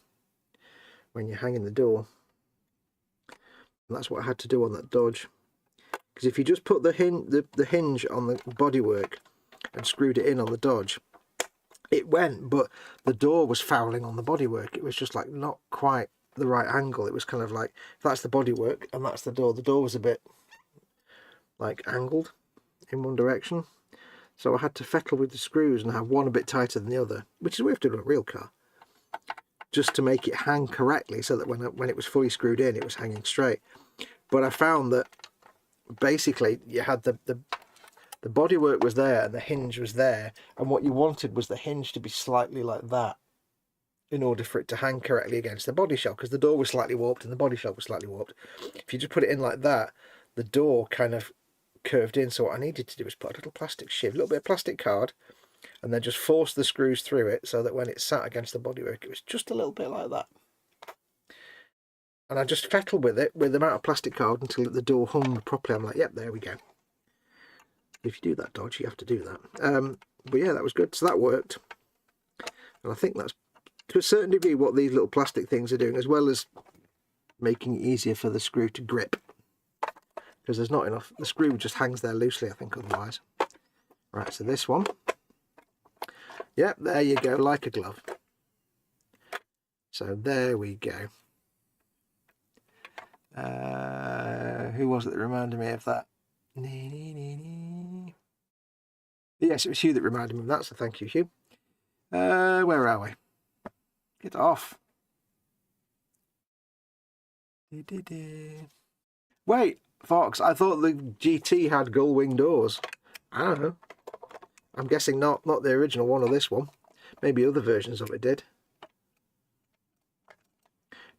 when you're hanging the door. And that's what I had to do on that Dodge. Because if you just put the hinge on the bodywork and screwed it in on the Dodge, it went, but the door was fouling on the bodywork. It was just like not quite the right angle. It was kind of like, if that's the bodywork and that's the door was a bit like angled in one direction. So I had to fettle with the screws and have one a bit tighter than the other, which is what we have to do in a real car, just to make it hang correctly so that when it was fully screwed in, it was hanging straight. But I found that basically you had the bodywork was there and the hinge was there, and what you wanted was the hinge to be slightly like that in order for it to hang correctly against the body shell, because the door was slightly warped and the body shell was slightly warped. If you just put it in like that, the door kind of curved in. So what I needed to do was put a little plastic shiv, a little bit of plastic card, and then just force the screws through it so that when it sat against the bodywork, it was just a little bit like that. And I just fettled with it with the amount of plastic card until the door hung properly. I'm like, yep, there we go. If you do that, Dodge, you have to do that. But yeah, that was good. So that worked. And I think that's to a certain degree what these little plastic things are doing, as well as making it easier for the screw to grip. because there's not enough. The screw just hangs there loosely, I think, otherwise. Right, so this one. Yep, there you go, like a glove. So there we go. Who was it that reminded me of that? Yes, it was Hugh that reminded me of that, so thank you, Hugh. Where are we? Get off. Wait, Fox, I thought the GT had gull wing doors. I don't know. I'm guessing not the original one or this one. Maybe other versions of it did.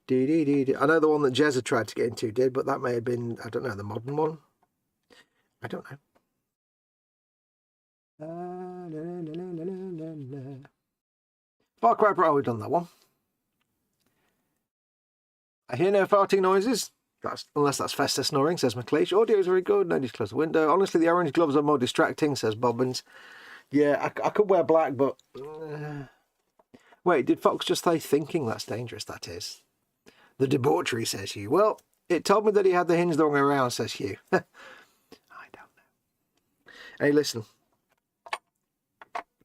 I know the one that Jez had tried to get into did, but that may have been, I don't know, the modern one. I don't know. Far Cry Pro, we've done that one. I hear no farting noises. Unless that's Fester snoring, says McLeish. Audio is very good. No need to close the window. Honestly, the orange gloves are more distracting, says Bobbins. Yeah, I could wear black, but... Wait, did Fox just say thinking? That's dangerous, that is. The debauchery, says Hugh. Well, it told me that he had the hinge the wrong way around, says Hugh. I don't know. Hey, listen.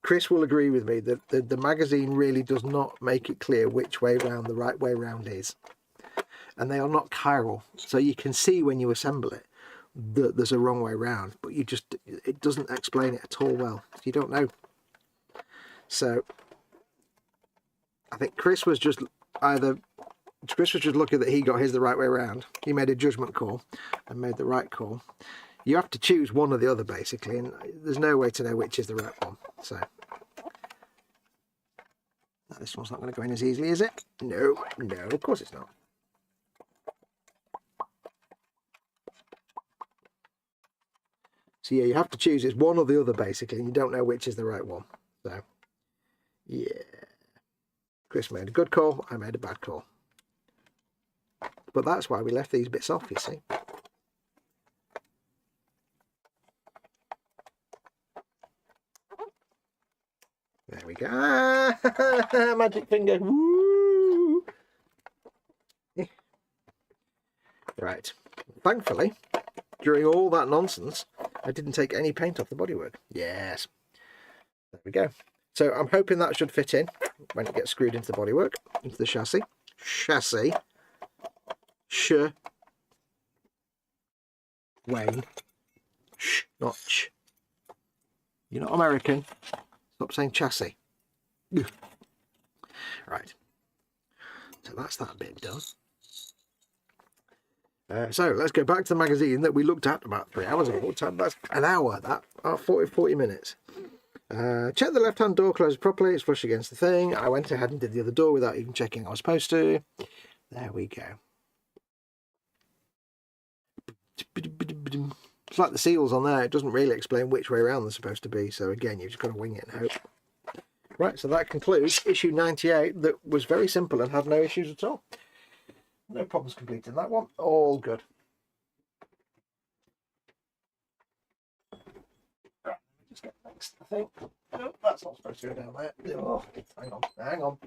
Chris will agree with me that the magazine really does not make it clear which way round the right way round is. And they are not chiral. So you can see when you assemble it that there's a wrong way round, but it doesn't explain it at all well. You don't know. So I think Chris was just lucky that he got his the right way around. He made a judgment call and made the right call. You have to choose one or the other, basically, and there's no way to know which is the right one. So this one's not going to go in as easily, is it? No, of course it's not. So yeah, you have to choose. It's one or the other, basically, and you don't know which is the right one. So yeah, Chris made a good call. I made a bad call. But that's why we left these bits off, you see. There we go. Ah, magic finger. Woo! Right. Thankfully, during all that nonsense, I didn't take any paint off the bodywork. Yes. There we go. So I'm hoping that should fit in when it gets screwed into the bodywork, into the chassis. Chassis. Wayne. Sh, not ch. You're not American. Stop saying chassis. Right. So that's that bit done. So let's go back to the magazine that we looked at about 3 hours ago. That's an hour, that. 40 minutes. Check the left-hand door closes properly. It's flush against the thing. I went ahead and did the other door without even checking I was supposed to. There we go. It's like the seals on there. It doesn't really explain which way around they're supposed to be. So again, you've just got to wing it and hope. Right, so that concludes issue 98 that was very simple and had no issues at all. No problems completing that one. All good. Right, just get next, I think. Oh, that's not supposed to go down there. Oh, hang on.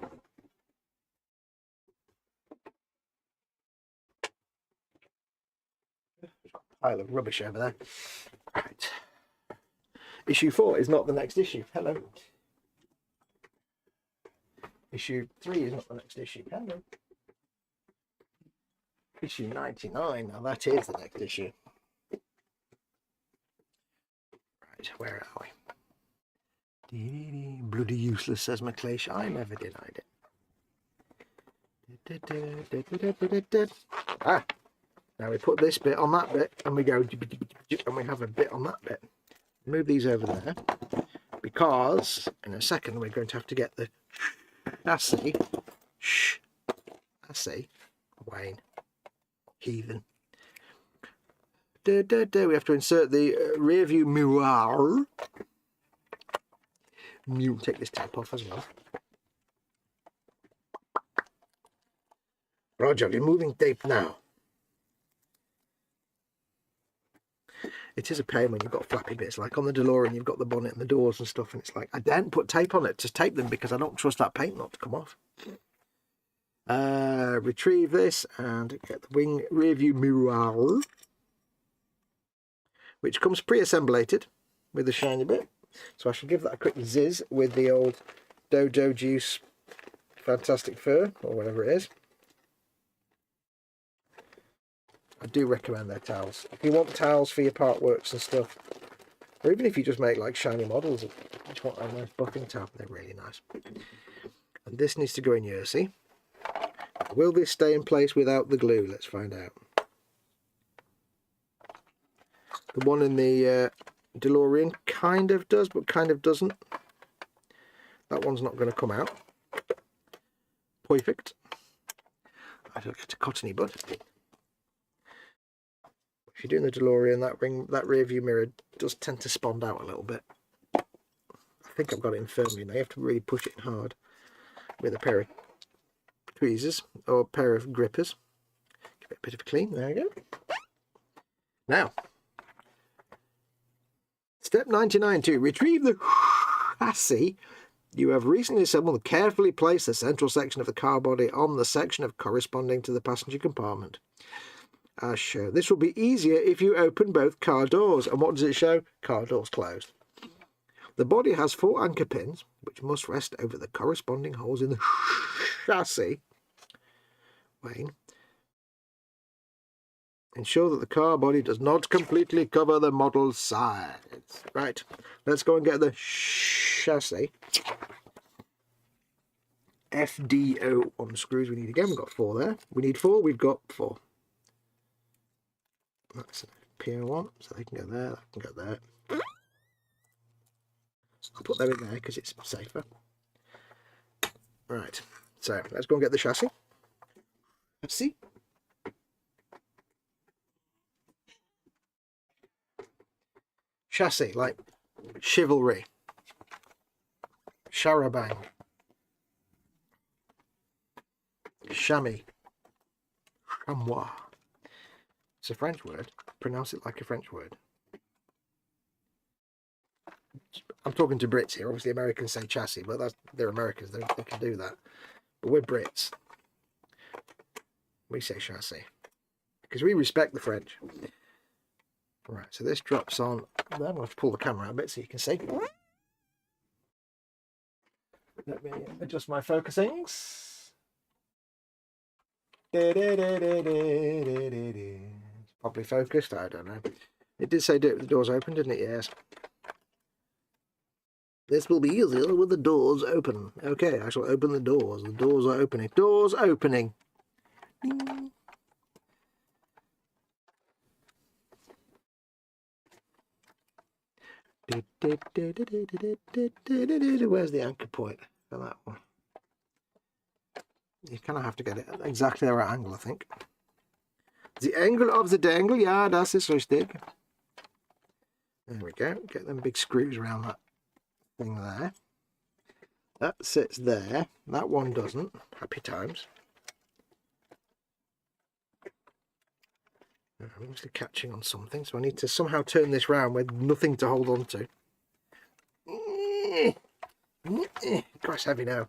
Pile of rubbish over there. Right. Issue 4 is not the next issue. Hello. Issue 3 is not the next issue. Hello. Issue 99. Now that is the next issue. Right, where are we? Bloody useless, says McLeish. I never denied it. Ah. Now we put this bit on that bit, and we go, and we have a bit on that bit. Move these over there, because in a second we're going to have to get the chassis, Wayne, heathen. We have to insert the rear view mirror. Take this tape off as well. Roger, removing tape now. It is a pain when you've got flappy bits, like on the DeLorean, you've got the bonnet and the doors and stuff, and it's like, I didn't put tape on it to tape them because I don't trust that paint not to come off. Retrieve this and get the wing rear view mirror. which comes pre-assemblated with the shiny bit. So I shall give that a quick zizz with the old Dojo Juice Fantastic Fur, or whatever it is. I do recommend their towels. If you want towels for your part works and stuff, or even if you just make like shiny models, you just want a nice buffing towel, they're really nice. And this needs to go in Jersey. Will this stay in place without the glue? Let's find out. The one in the DeLorean kind of does, but kind of doesn't. That one's not going to come out. Perfect. I don't get a cottony bud. If you're doing the DeLorean, that rear view mirror does tend to spond out a little bit. I think I've got it in firmly now. You have to really push it hard with a pair of tweezers or a pair of grippers. Give it a bit of a clean. There you go. Now, step 99 to retrieve the chassis you have recently assembled and carefully place the central section of the car body on the section corresponding to the passenger compartment. As shown. This will be easier if you open both car doors. And what does it show? Car doors closed. The body has 4 anchor pins, which must rest over the corresponding holes in the chassis. Wayne. Ensure that the car body does not completely cover the model's sides. Right, let's go and get the chassis. FDO on screws we need again. We've got 4 there. We need 4, we've got 4. That's a PO1, so they can go there, that can go there. I'll put them in there because it's safer. Right, so let's go and get the chassis. Let's see. Chassis, like chivalry, charabang, chamois, chamois. It's a French word. Pronounce it like a French word. I'm talking to Brits here. Obviously, Americans say chassis, but they're Americans. They can do that. But we're Brits. We say chassis because we respect the French. Right, so this drops on. I'm going to have to pull the camera out a bit so you can see. Let me adjust my focusings. Probably focused, I don't know. It did say do it with the doors open, didn't it? Yes. This will be easier with the doors open. Okay, I shall open the doors. The doors are opening. Doors opening. Ding. Where's the anchor point for that one? You kind of have to get it at exactly the right angle, I think. The angle of the dangle, yeah, das ist richtig. There we go. Get them big screws around that thing there. That sits there. That one doesn't. Happy times. I'm obviously catching on something, so I need to somehow turn this round with nothing to hold on to. Christ, heavy now.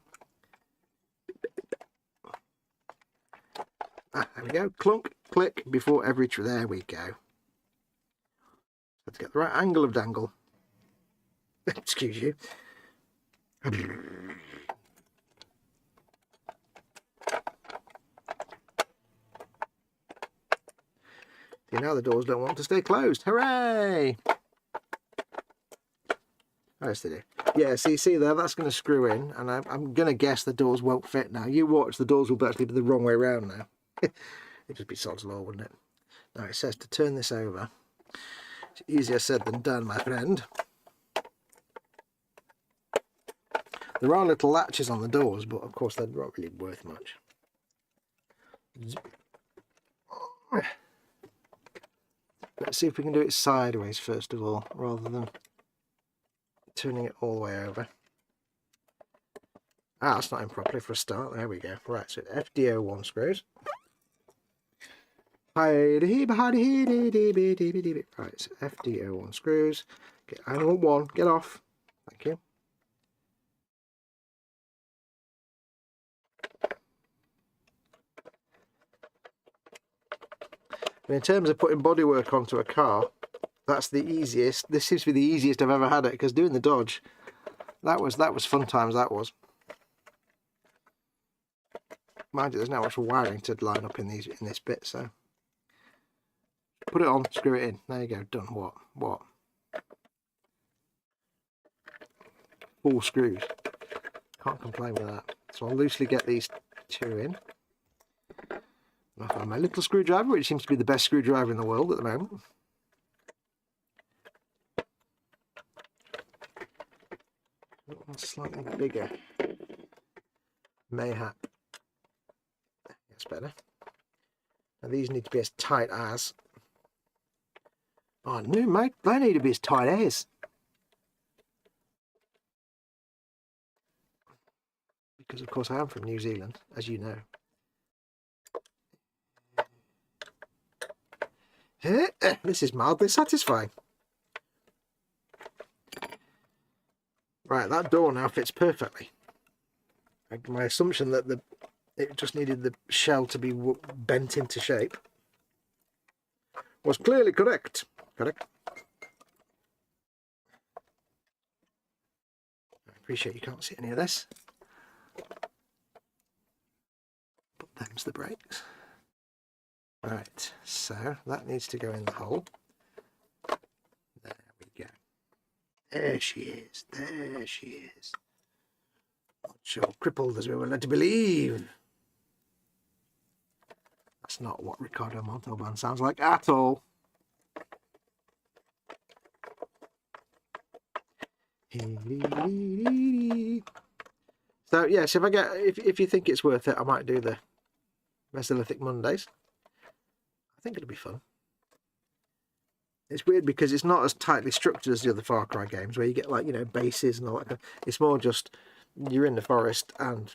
There we go. Clunk, click before every. There we go. Let's get the right angle of dangle. Excuse you. See, now the doors don't want to stay closed. Hooray! Oh, yes, they do. Yeah, see there, that's going to screw in, and I'm going to guess the doors won't fit now. You watch, the doors will actually be the wrong way around now. It'd just be sod's law, wouldn't it? Now it says to turn this over. It's easier said than done, my friend. There are little latches on the doors, but of course they're not really worth much. Let's see if we can do it sideways first of all, rather than turning it all the way over. Ah, that's not in properly for a start. There we go. Right, so FDO1 screws. Right, so FDO1 screws. Get angle 1, get off. Thank you. And in terms of putting bodywork onto a car, That's the easiest. This seems to be the easiest I've ever had it, because doing the dodge, that was fun times, that was. Mind you, there's not much wiring to line up in this bit, so put it on, screw it in. There you go, done. What? 4 screws. Can't complain with that. So I'll loosely get these 2 in. I found my little screwdriver, which seems to be the best screwdriver in the world at the moment. One slightly bigger. Mayhap. That's better. Now these need to be as tight as. Oh no, mate, they need to be as tight as. Because of course I am from New Zealand, as you know. This is mildly satisfying. Right, that door now fits perfectly. My assumption that it just needed the shell to be bent into shape was clearly correct. Correct. I appreciate you can't see any of this. But them's the brakes. Right, so that needs to go in the hole. There we go. There she is. There she is. Not sure crippled as we were led to believe. That's not what Ricardo Montalban sounds like at all. So yes, if you think it's worth it, I might do the Mesolithic Mondays. I think it'll be fun. It's weird because it's not as tightly structured as the other Far Cry games, where you get, like, you know, bases and all that. It's more just you're in the forest and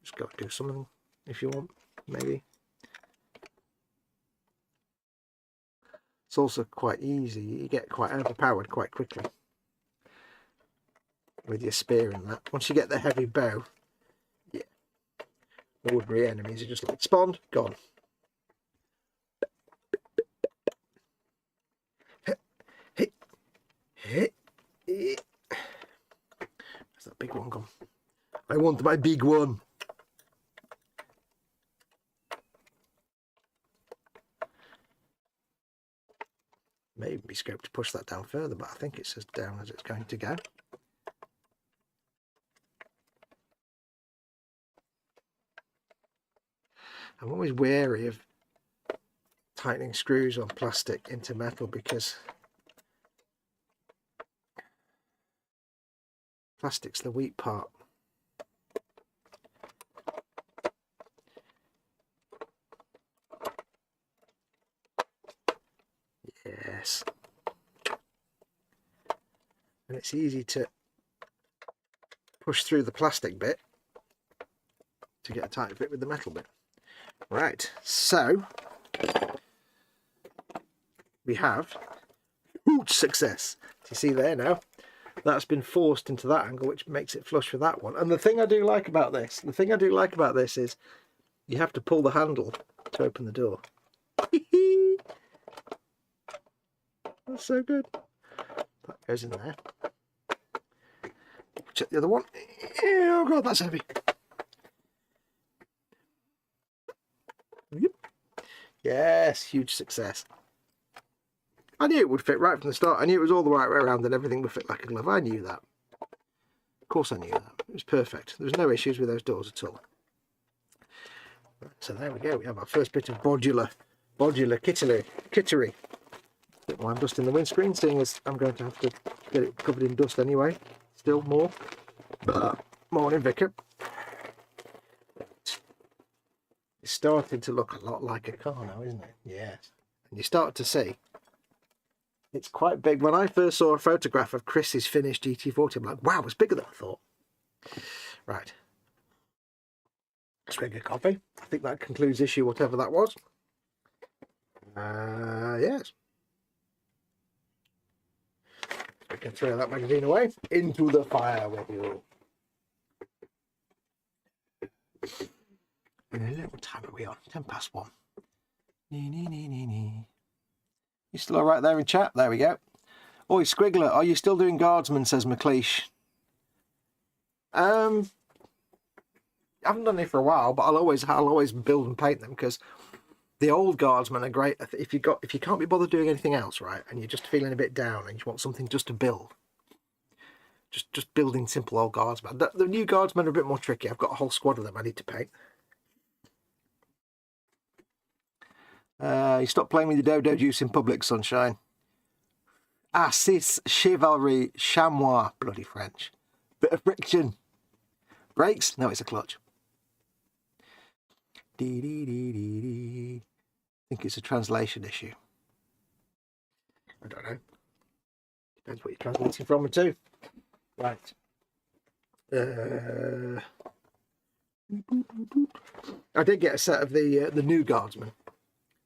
just got to do something if you want, maybe. It's also quite easy. You get quite overpowered quite quickly with your spear and that. Once you get the heavy bow, yeah, ordinary enemies are just like spawned, gone. Where's that big one gone? I want my big one. Maybe be scope to push that down further, but I think it's as down as it's going to go. I'm always wary of tightening screws on plastic into metal because plastic's the weak part. Yes. And it's easy to push through the plastic bit to get a tight fit with the metal bit. Right, so we have huge success. You see there now, that's been forced into that angle, which makes it flush with that one. And the thing I do like about this, is you have to pull the handle to open the door. That's so good. That goes in there. Check the other one. Oh god, that's heavy. Yep. Yes, huge success. I knew it would fit right from the start. I knew it was all the right way around and everything would fit like a glove. I knew that. Of course I knew that. It was perfect. There was no issues with those doors at all. So there we go. We have our first bit of modular kittery. Don't mind dusting the windscreen, seeing as I'm going to have to get it covered in dust anyway. Still more. Morning, Vicar. It's starting to look a lot like a car now, isn't it? Yes. And you start to see it's quite big. When I first saw a photograph of Chris's finished GT40, I'm like, wow, it's bigger than I thought. Right. Swig of coffee. I think that concludes issue, whatever that was. Yes. We can throw that magazine away. Into the fire with you. What time are we on? 1:10. Nee. You still all right there in chat? There we go. Oi, Squiggler, are you still doing Guardsman, says McLeish. I haven't done it for a while, but I'll always build and paint them, because the old Guardsmen are great. If you can't be bothered doing anything else, right, and you're just feeling a bit down and you want something just to build, just building simple old Guardsmen. The new Guardsmen are a bit more tricky. I've got a whole squad of them I need to paint. You stop playing with your dodo juice in public, sunshine. Cis chivalry chamois, bloody French. Bit of friction. Brakes? No, it's a clutch. Dee dee dee dee dee. I think it's a translation issue. I don't know. Depends what you're translating from and to. Right. I did get a set of the new Guardsmen.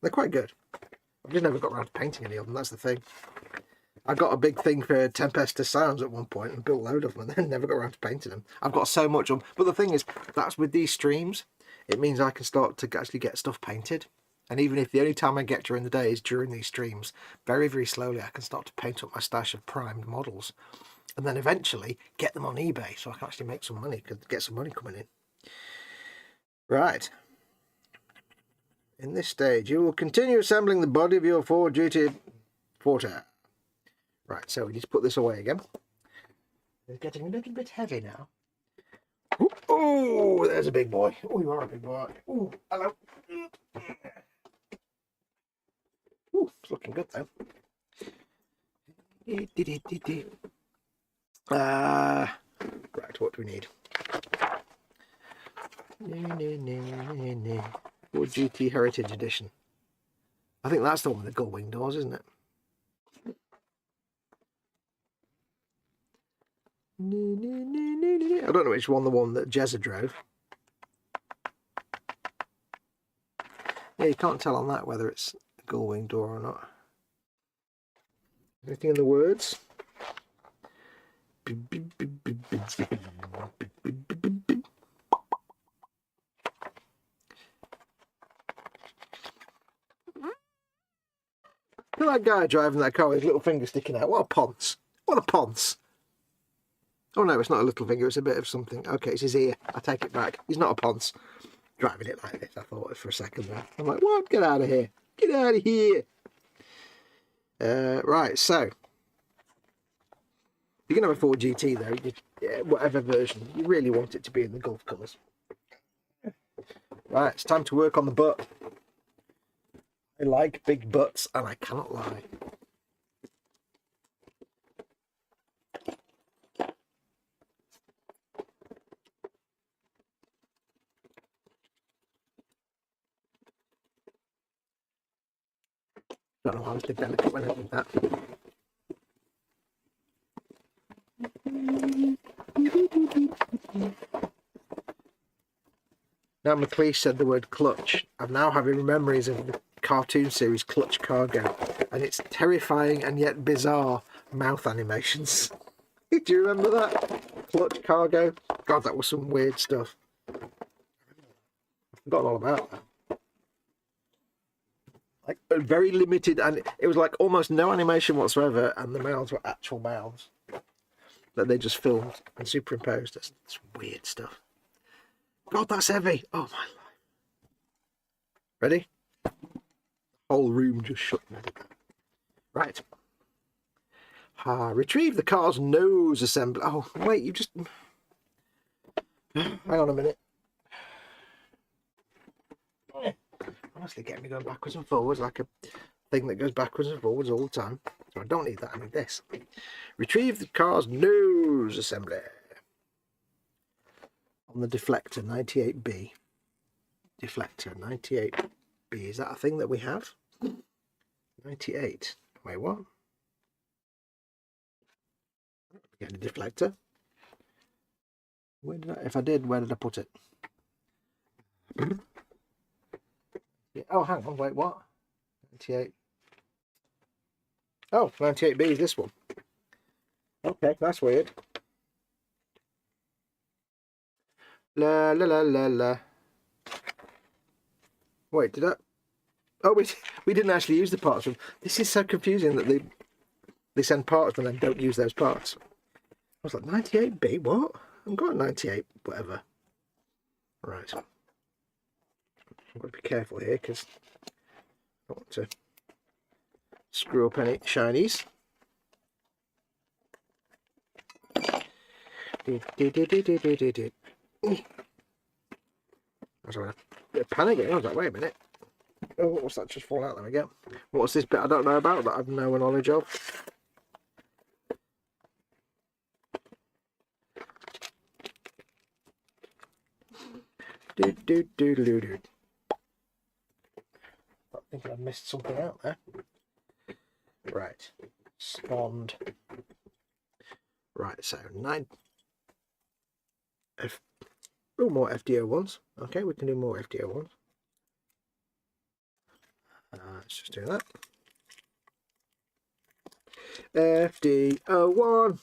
They're quite good. I've just never got around to painting any of them. That's the thing. I got a big thing for Tempest Sounds at one point and built a load of them, and then never got around to painting them. I've got so much on. But the thing is, that's with these streams. It means I can start to actually get stuff painted. And even if the only time I get during the day is during these streams, very, very slowly I can start to paint up my stash of primed models. And then eventually get them on eBay so I can actually make some money, get some money coming in. Right. In this stage, you will continue assembling the body of your Ford GT40. Right, so we need to put this away again. It's getting a little bit heavy now. Oh, there's a big boy. Oh, you are a big boy. Oh, hello. Oh, it's looking good though. Right, what do we need? Ford GT Heritage Edition. I think that's the one with the gull wing doors, isn't it? I don't know which one, the one that Jezza drove. Yeah, you can't tell on that whether it's a gull wing door or not. Anything in the words? Look at that guy driving that car with his little finger sticking out. What a ponce. What a ponce. Oh no, it's not a little finger, it's a bit of something. Okay, it's his ear. I take it back. He's not a ponce. Driving it like this, I thought for a second there. I'm like, what? Get out of here. Get out of here. Right, so. You're going to have a Ford GT though, whatever version. You really want it to be in the Gulf colours. Right, it's time to work on the butt. I like big butts and I cannot lie. Don't know how I was delicate when I did that. Now McLeish said the word clutch. I'm now having memories of the cartoon series Clutch Cargo and its terrifying and yet bizarre mouth animations. Do you remember that? Clutch Cargo? God, that was some weird stuff. I've forgotten all about that. Like very limited, and it was like almost no animation whatsoever, and the mouths were actual mouths that they just filmed and superimposed. That's weird stuff. God, that's heavy. Oh my life. Ready? The whole room just shut. Right. Retrieve the car's nose assembly. Oh, wait, you just... Hang on a minute. Honestly, getting me going backwards and forwards like a thing that goes backwards and forwards all the time. So I don't need that, I need this. Retrieve the car's nose assembly. On the deflector, 98B. Deflector, 98B. Is that a thing that we have? 98. Wait, what? Get a deflector. Where did I, if I did, where did I put it? Oh, hang on, wait, what? 98. Oh, 98B is this one. Okay, that's weird. La la la la la. Wait, did I? Oh, we didn't actually use the parts. This is so confusing that they send parts and then don't use those parts. I was like, 98B? What? I've got 98, whatever. Right. I've got to be careful here because I don't want to screw up any shinies. I was a bit of panicking. I was like, wait a minute. Oh, what's that just fall out? There we go. What's this bit I don't know about that I've no knowledge of? I think I missed something out there. Right. Spawned. Right, so 9. Oh, more FDO ones. Okay, we can do more FDO ones. Let's just do that. FDO1.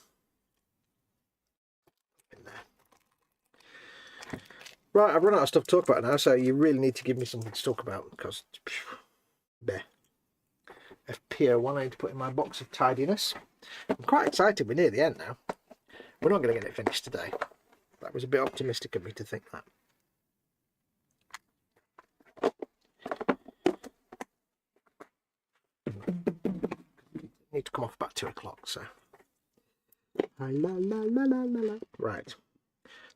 In there. Right, I've run out of stuff to talk about now, so you really need to give me something to talk about because there. FPO1 I need to put in my box of tidiness. I'm quite excited. We're near the end now. We're not going to get it finished today. That was a bit optimistic of me to think that. Need to come off about 2 o'clock, so. Right.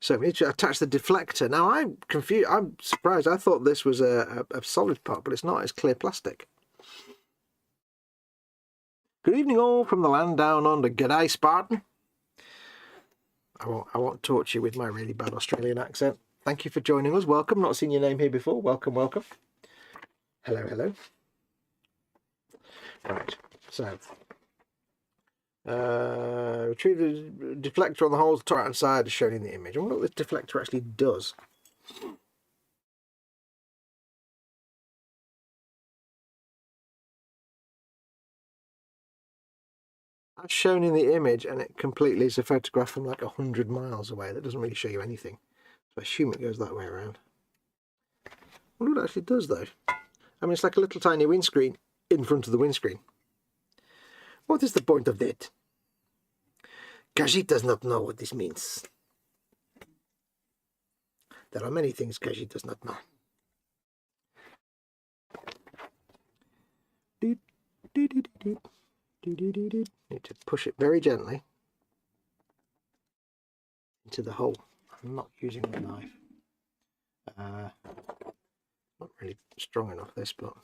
So we need to attach the deflector. Now I'm confused. I'm surprised. I thought this was a solid part, but it's not. It's clear plastic. Good evening all from the land down under. G'day Spartan. I won't torture you with my really bad Australian accent. Thank you for joining us. Welcome. Not seen your name here before. Welcome, welcome. Hello, hello. Right. So retrieve the deflector on the holes to the right hand side as shown in the image. I wonder what this deflector actually does. That's shown in the image, and it completely is a photograph from like 100 miles away. That doesn't really show you anything. So I assume it goes that way around. I wonder what it actually does though. I mean, it's like a little tiny windscreen in front of the windscreen. What is the point of that? Kaji does not know what this means. There are many things Kaji does not know. Need to push it very gently into the hole. I'm not using the knife. Not really strong enough this, but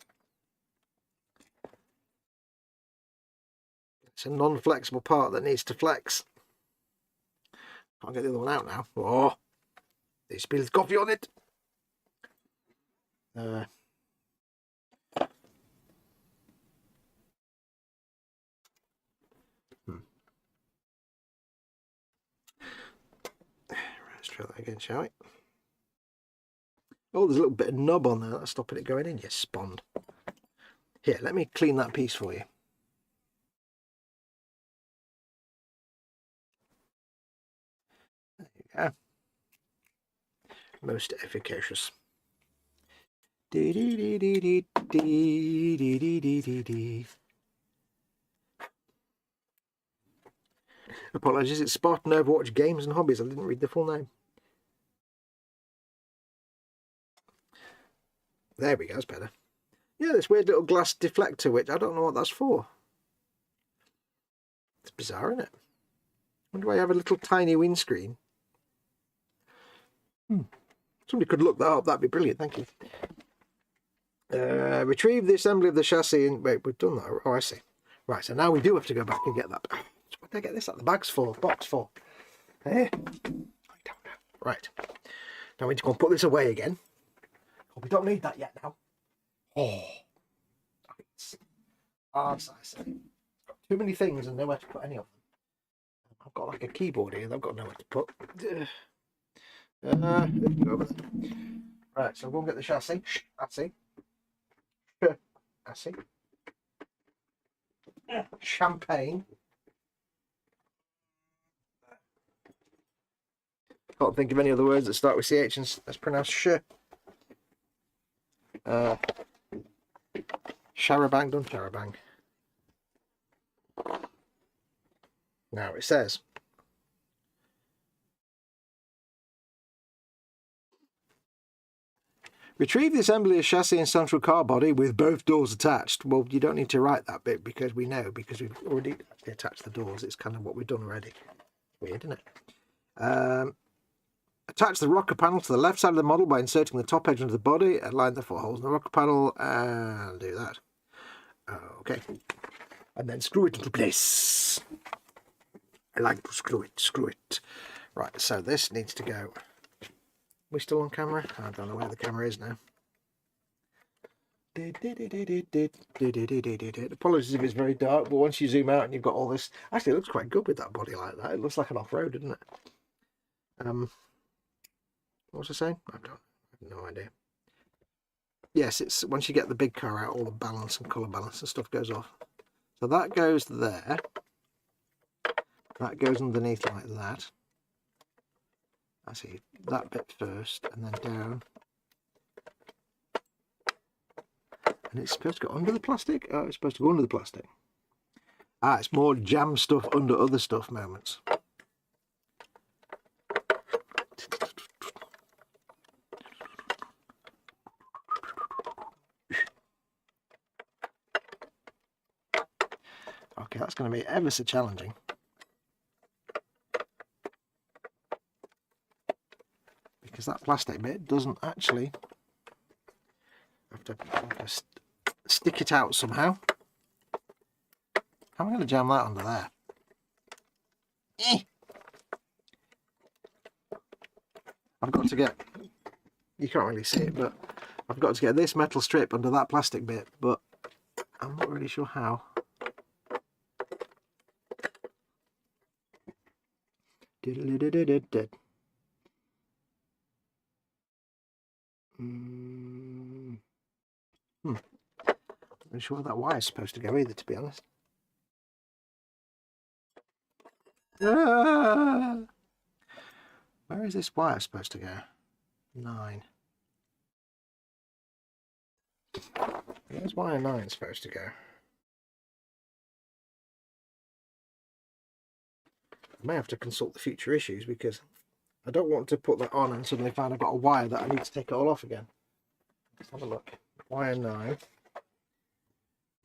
it's a non-flexible part that needs to flex. Can't get the other one out now. Oh, they spilled coffee on it. Let's try that again, shall we? Oh, there's a little bit of knob on there. That's stopping it going in, you spond. Here, let me clean that piece for you. There you go. Most efficacious. Apologies, it's Spartan Overwatch Games and Hobbies. I didn't read the full name. There we go, that's better. Yeah, this weird little glass deflector, which I don't know what that's for. It's bizarre, isn't it? I wonder why you have a little tiny windscreen. Somebody could look that up. That'd be brilliant. Thank you. Retrieve the assembly of the chassis. And wait, we've done that. Oh, I see. Right, so now we do have to go back and get that. What did I get this at? The bag's for? Box for? Eh? I don't know. Right. Now we need to go and put this away again. Oh, we don't need that yet now. Oh. It's hard, I say. Got too many things and nowhere to put any of them. I've got like a keyboard here and I've got nowhere to put. Right, so we'll get the chassis. Chassis. Chassis. Champagne. Can't think of any other words that start with CH and that's pronounced sh. Sharabang done sharabang. Now it says, retrieve the assembly of chassis and central car body with both doors attached. Well, you don't need to write that bit because we know, because we've already actually attached the doors. It's kind of what we've done already. Weird, isn't it? Attach the rocker panel to the left side of the model by inserting the top edge into the body. Align the 4 holes in the rocker panel and do that. Okay. And then screw it into place. I like to screw it. Right, so this needs to go. We're still on camera? I don't know where the camera is now. Apologies if it's very dark, but once you zoom out and you've got all this... Actually, it looks quite good with that body like that. It looks like an off-road, doesn't it? What was I saying? I have no idea. Yes, it's once you get the big car out, all the balance and colour balance and stuff goes off. So that goes there. That goes underneath like that. I see that bit first and then down. And it's supposed to go under the plastic? Oh, it's supposed to go under the plastic. Ah, it's more jam stuff under other stuff moments. Okay, that's going to be ever so challenging. Because that plastic bit doesn't actually... have to stick it out somehow. How am I going to jam that under there? I've got to get... You can't really see it, but I've got to get this metal strip under that plastic bit, but I'm not really sure how. I'm not sure where that wire is supposed to go either, to be honest. Ah! Where is this wire supposed to go? 9. Where's wire 9 supposed to go? I may have to consult the future issues because I don't want to put that on and suddenly find I've got a wire that I need to take it all off again. Let's have a look. Wire 9.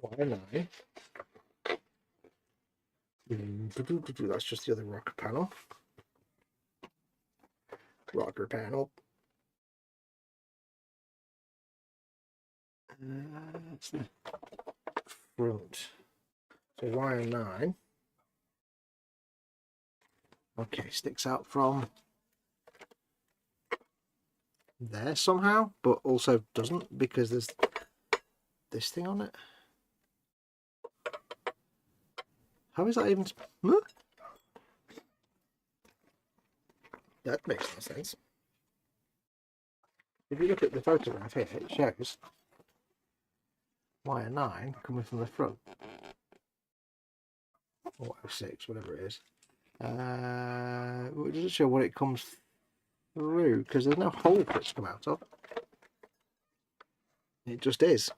Wire 9. That's just the other rocker panel. Rocker panel. That's the front. So wire 9. Okay, sticks out from there somehow, but also doesn't because there's this thing on it. How is that even... Huh? That makes no sense. If you look at the photograph here, it shows wire 9 coming from the front. Or 06, whatever it is. It doesn't show what it comes through because there's no hole for it to come out of. It just is.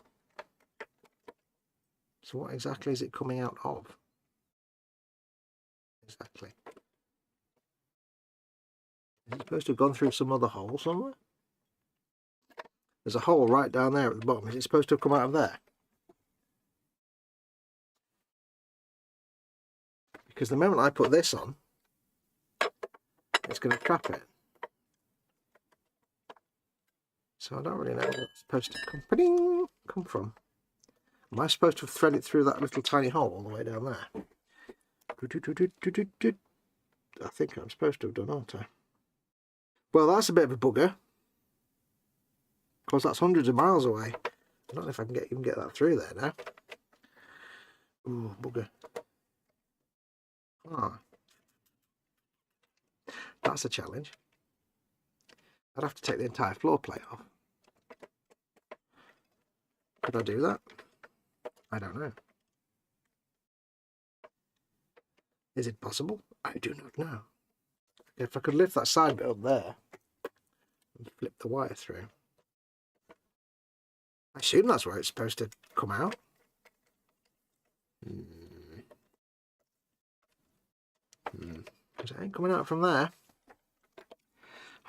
So what exactly is it coming out of? Exactly. Is it supposed to have gone through some other hole somewhere? There's a hole right down there at the bottom. Is it supposed to have come out of there? Because the moment I put this on, it's going to trap it. So I don't really know where it's supposed to come from. Am I supposed to thread it through that little tiny hole all the way down there? I think I'm supposed to have done, aren't I? Well, that's a bit of a bugger. Of course, that's hundreds of miles away. I don't know if I can even get that through there now. Ooh, bugger. Ah. That's a challenge. I'd have to take the entire floor plate off. Could I do that? I don't know. Is it possible? I do not know. If I could lift that side bit up there and flip the wire through. I assume that's where it's supposed to come out. Because it ain't coming out from there.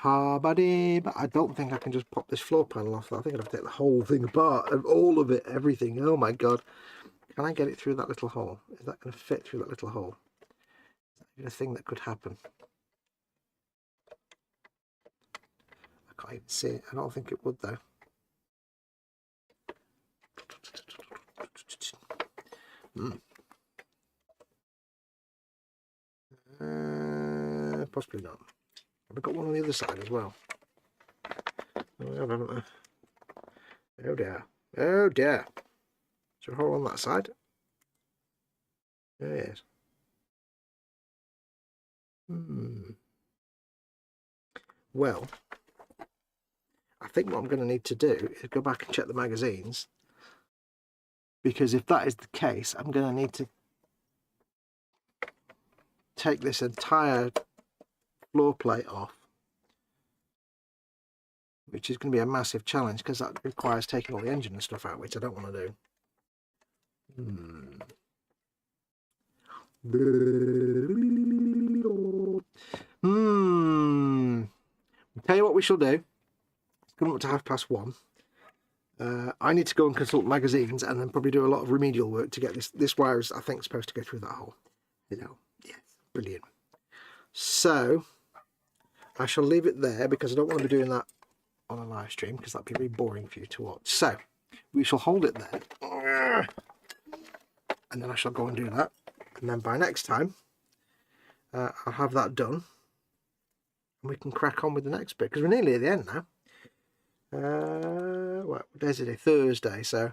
Buddy, but I don't think I can just pop this floor panel off. I think I'd have to take the whole thing apart, all of it, everything. Oh my god. Can I get it through that little hole? Is that going to fit through that little hole? Is that a thing that could happen? I can't even see it. I don't think it would though. Possibly not. Have we got one on the other side as well? Oh, we have, haven't we? Oh dear. Oh dear. Is there a hole on that side? There is. Well, I think what I'm going to need to do is go back and check the magazines, because if that is the case, I'm going to need to take this entire floor plate off, which is going to be a massive challenge because that requires taking all the engine and stuff out, which I don't want to do. I'll tell you what we shall do. It's coming up to 1:30. I need to go and consult magazines and then probably do a lot of remedial work to get this wire is, I think, supposed to go through that hole. You know, yes, brilliant. So I shall leave it there because I don't want to be doing that on a live stream because that'd be very boring for you to watch. So we shall hold it there, and then I shall go and do that, and then by next time I'll have that done and we can crack on with the next bit because we're nearly at the end now. What day is it? Thursday. So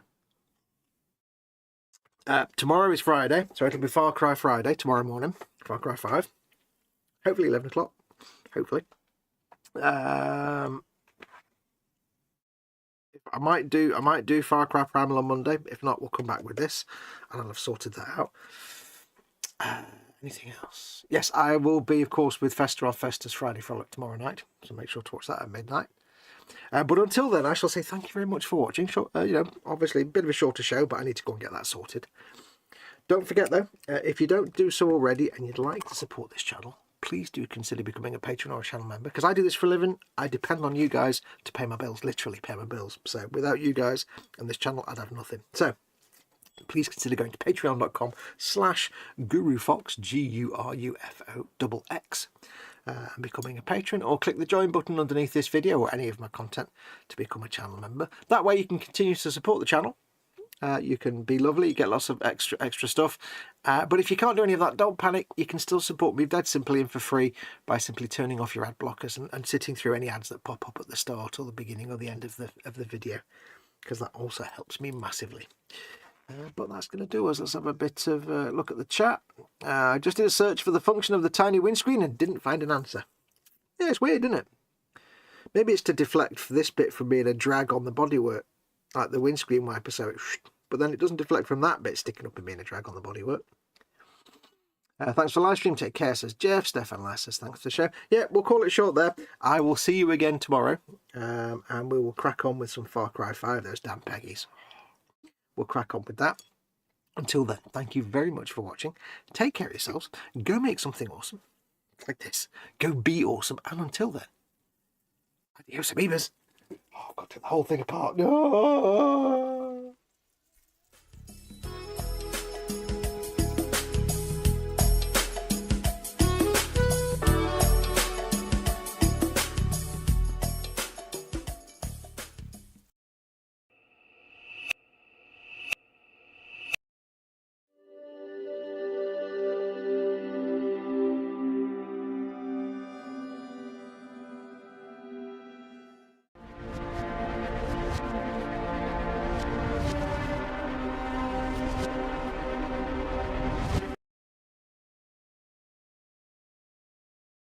tomorrow is Friday, so it'll be Far Cry Friday tomorrow morning. Far Cry 5, hopefully 11 o'clock. Hopefully. I might do Far Cry Primal on Monday. If not, we'll come back with this and I'll have sorted that out. Anything else? Yes, I will be, of course, with Festa on Festa's Friday Frolic tomorrow night, so make sure to watch that at midnight. But until then, I shall say thank you very much for watching. You know, obviously a bit of a shorter show, but I need to go and get that sorted. Don't forget though, if you don't do so already and you'd like to support this channel, please do consider becoming a patron or a channel member, because I do this for a living. I depend on you guys to pay my bills, literally pay my bills. So without you guys and this channel, I'd have nothing. So please consider going to patreon.com/gurufoxx, GURUFOXX, and becoming a patron, or click the join button underneath this video or any of my content to become a channel member. That way you can continue to support the channel. You can be lovely, you get lots of extra stuff, but if you can't do any of that, don't panic. You can still support me dead simply and for free by simply turning off your ad blockers and sitting through any ads that pop up at the start or the beginning or the end of the video, because that also helps me massively. But that's going to do us. Let's have a bit of a look at the chat. I just did a search for the function of the tiny windscreen and didn't find an answer. Yeah, it's weird, isn't it? Maybe it's to deflect this bit from being a drag on the bodywork, like the windscreen wiper, so but then it doesn't deflect from that bit sticking up and being a drag on the bodywork. Thanks for the live stream. Take care, says Jeff. Stefan Lass says thanks for the show. Yeah, we'll call it short there. I will see you again tomorrow, and we will crack on with some Far Cry 5, those damn Peggies. We'll crack on with that. Until then, thank you very much for watching. Take care of yourselves. Go make something awesome like this. Go be awesome. And until then, adios, amoebas. Oh, I've got to take the whole thing apart. No.